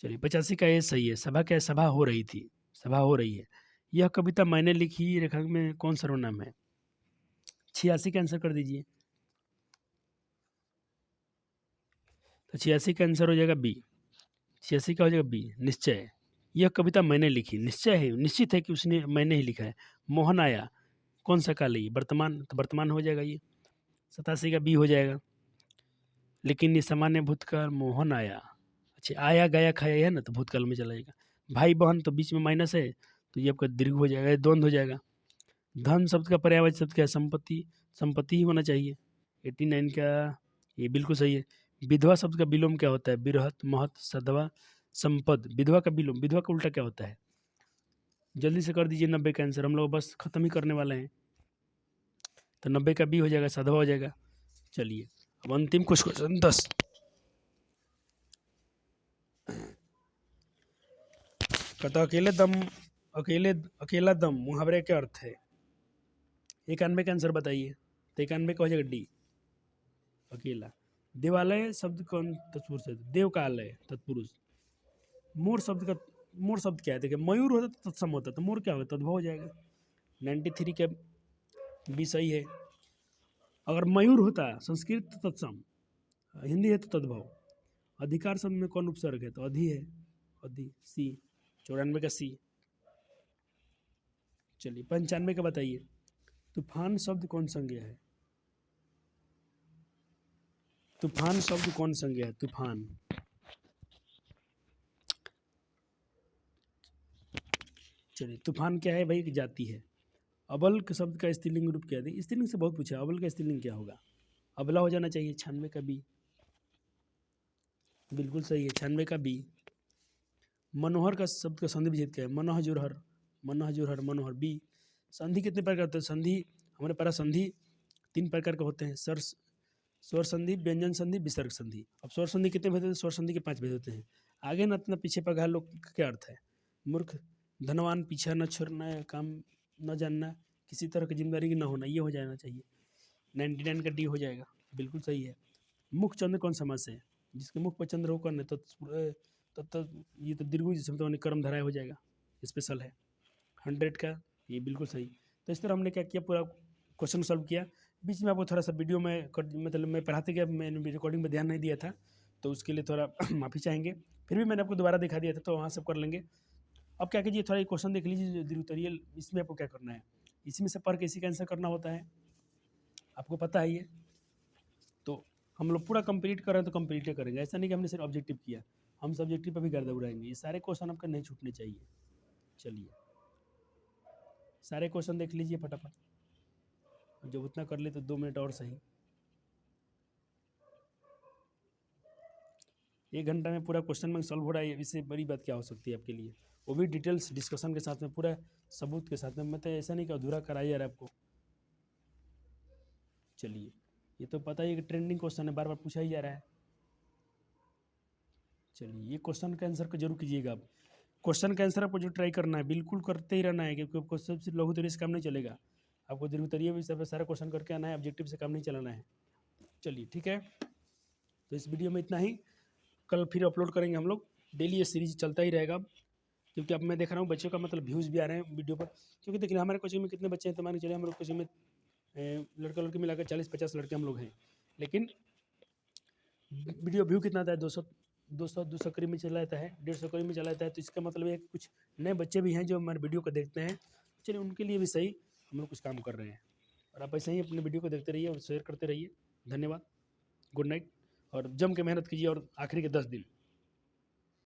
चलिए 85 का ये सही है, सभा क्या है? सभा हो रही थी, सभा हो रही है। यह कविता मैंने लिखी रेखांक में कौन सर्वनाम है? 86 का आंसर कर दीजिए। तो 86 का आंसर हो जाएगा बी। 86 का हो जाएगा बी, निश्चय। यह कविता मैंने लिखी, निश्चय है, निश्चित है कि उसने, मैंने ही लिखा है। मोहन आया, कौन सा काल है ये? वर्तमान, तो वर्तमान हो जाएगा ये। 87 का बी हो जाएगा। लेकिन ये सामान्य भूतकाल, मोहन आया। अच्छा, आया गया खाया है ना, तो भूतकाल में चला जाएगा। भाई बहन तो बीच में माइनस है, तो ये आपका दीर्घ हो जाएगा, द्वंद हो जाएगा। धन शब्द का पर्यायवाची शब्द क्या है? संपत्ति, संपत्ति ही होना चाहिए। 89 का ये बिल्कुल सही है। विधवा शब्द का विलोम क्या होता है? बिरहत, महत, सधवा, संपद। विधवा का विलोम, विधवा का उल्टा क्या होता है? जल्दी से कर दीजिए 90 का आंसर, हम लोग बस खत्म ही करने वाले हैं। तो 90 का बी हो जाएगा, सधवा हो जाएगा। चलिए अब अंतिम कुछ क्वेश्चन 10। कहता अकेले अकेला दम मुहावरे का अर्थ है? 91 का आंसर बताइए। तो 91 का हो जाएगा डी, अकेला। देवालय शब्द कौन तत्पुरुष है? देवकालय तत्पुरुष। मोर शब्द का, मोर शब्द क्या है? देखिए मयूर होता तो तत्सम होता, तो मोर क्या होगा? तद्भव हो जाएगा। 93 का भी सही है। अगर मयूर होता संस्कृत तो तत्सम, हिंदी है तो तद्भव। अधिकार शब्द में कौन उपसर्ग है? तो अधि है, अधि, सी। 94 का सी। चलिए 95 का बताइए। तूफान शब्द कौन संज्ञा है? तूफान शब्द कौन संज्ञा है? तूफान। चलिए तूफान क्या है भाई? एक जाति है। अबल के शब्द का स्त्रीलिंग रूप क्या है? स्त्रीलिंग से बहुत पूछा, अबल का स्त्रीलिंग क्या होगा? अबला हो जाना चाहिए। 96 का बी, बिल्कुल सही है। 96 का बी। मनोहर का शब्द का संधि विच्छेद क्या है? मनोहजुरहर, मनोहजुरहर, मनोहर। बी। संधि कितने प्रकार के होते हैं? संधि हमारे पास संधि 3 प्रकार के होते हैं, स्वर संधि, व्यंजन संधि, विसर्ग संधि। अब स्वर संधि कितने भेद होते हैं? स्वर संधि के 5 भेद होते हैं। आगे न इतना पीछे पगा लोग का क्या अर्थ है? मूर्ख, धनवान, पीछा न छोड़ना, काम न जानना, किसी तरह की जिम्मेदारी न होना, ये हो जाना चाहिए। 99 का डी हो जाएगा, बिल्कुल सही है। मुख चंद्र कौन समास है? जिसके मुख पर चंद्र हो कौन है? तो ये तो दीर्घ जिसमें कर्म धराय हो जाएगा, स्पेशल है। 100 का ये बिल्कुल सही। तो इस तरह हमने क्या किया, पूरा क्वेश्चन सॉल्व किया। बीच में आपको थोड़ा सा वीडियो में मतलब मैं पढ़ाते गया, मैंने रिकॉर्डिंग में ध्यान नहीं दिया था, तो उसके लिए थोड़ा माफ़ी चाहेंगे। फिर भी मैंने आपको दोबारा दिखा दिया था, तो वहाँ सब कर लेंगे। अब क्या कीजिए, थोड़ा ये क्वेश्चन देख लीजिए द्वितरीय, इसमें आपको क्या करना है, इसी में से पढ़ के इसी का आंसर करना होता है, आपको पता है ये। तो हम लोग पूरा कंप्लीट कर रहे हैं तो कंप्लीट करेंगे, ऐसा नहीं कि हमने सिर्फ ऑब्जेक्टिव किया, हम सब्जेक्टिव पर भी गर्दा उड़ाएंगे। ये सारे क्वेश्चन आपका नहीं छूटने चाहिए। चलिए सारे क्वेश्चन देख लीजिए फटाफट, जब उतना कर ले तो 2 मिनट और सही। 1 घंटा में पूरा क्वेश्चन बैंक सॉल्व हो रहा है, इससे बड़ी बात क्या हो सकती है आपके लिए? वो भी डिटेल्स डिस्कशन के साथ में, पूरा सबूत के साथ में। मतलब ऐसा नहीं कि अधूरा कराया जा रहा है आपको। चलिए ये तो पता ही है कि ट्रेंडिंग क्वेश्चन है, बार बार पूछा ही जा रहा है। चलिए, ये क्वेश्चन का आंसर को जरूर कीजिएगा आप। क्वेश्चन का आंसर आपको जो ट्राई करना है, बिल्कुल करते ही रहना है, क्योंकि आपको सबसे लघु उत्तरीय से काम नहीं चलेगा। आपको दीर्घ उत्तरीय भी सब सारा क्वेश्चन करके आना है, ऑब्जेक्टिव से काम नहीं चलाना है। चलिए ठीक है, तो इस वीडियो में इतना ही। कल फिर अपलोड करेंगे हम लोग। डेली ये सीरीज चलता ही रहेगा, क्योंकि अब मैं देख रहा हूँ बच्चों का मतलब व्यूज़ भी आ रहे हैं वीडियो पर। क्योंकि देखिए हमारे कोचिंग में कितने बच्चे हैं, तो मान के चलिए हम लोग कोचिंग में लड़का लड़की मिलाकर 40-50 लड़के हम लोग हैं, लेकिन वीडियो व्यू कितना आता है? 200 करीब में चला जाता है, 150 करीब में चला जाता है। तो इसका मतलब है कि कुछ नए बच्चे भी हैं जो हमारे वीडियो को देखते हैं। चलिए, उनके लिए भी सही हम लोग कुछ काम कर रहे हैं। और आप ऐसे ही अपने वीडियो को देखते रहिए और शेयर करते रहिए। धन्यवाद, गुड नाइट, और जम के मेहनत कीजिए और आखिरी के 10 दिन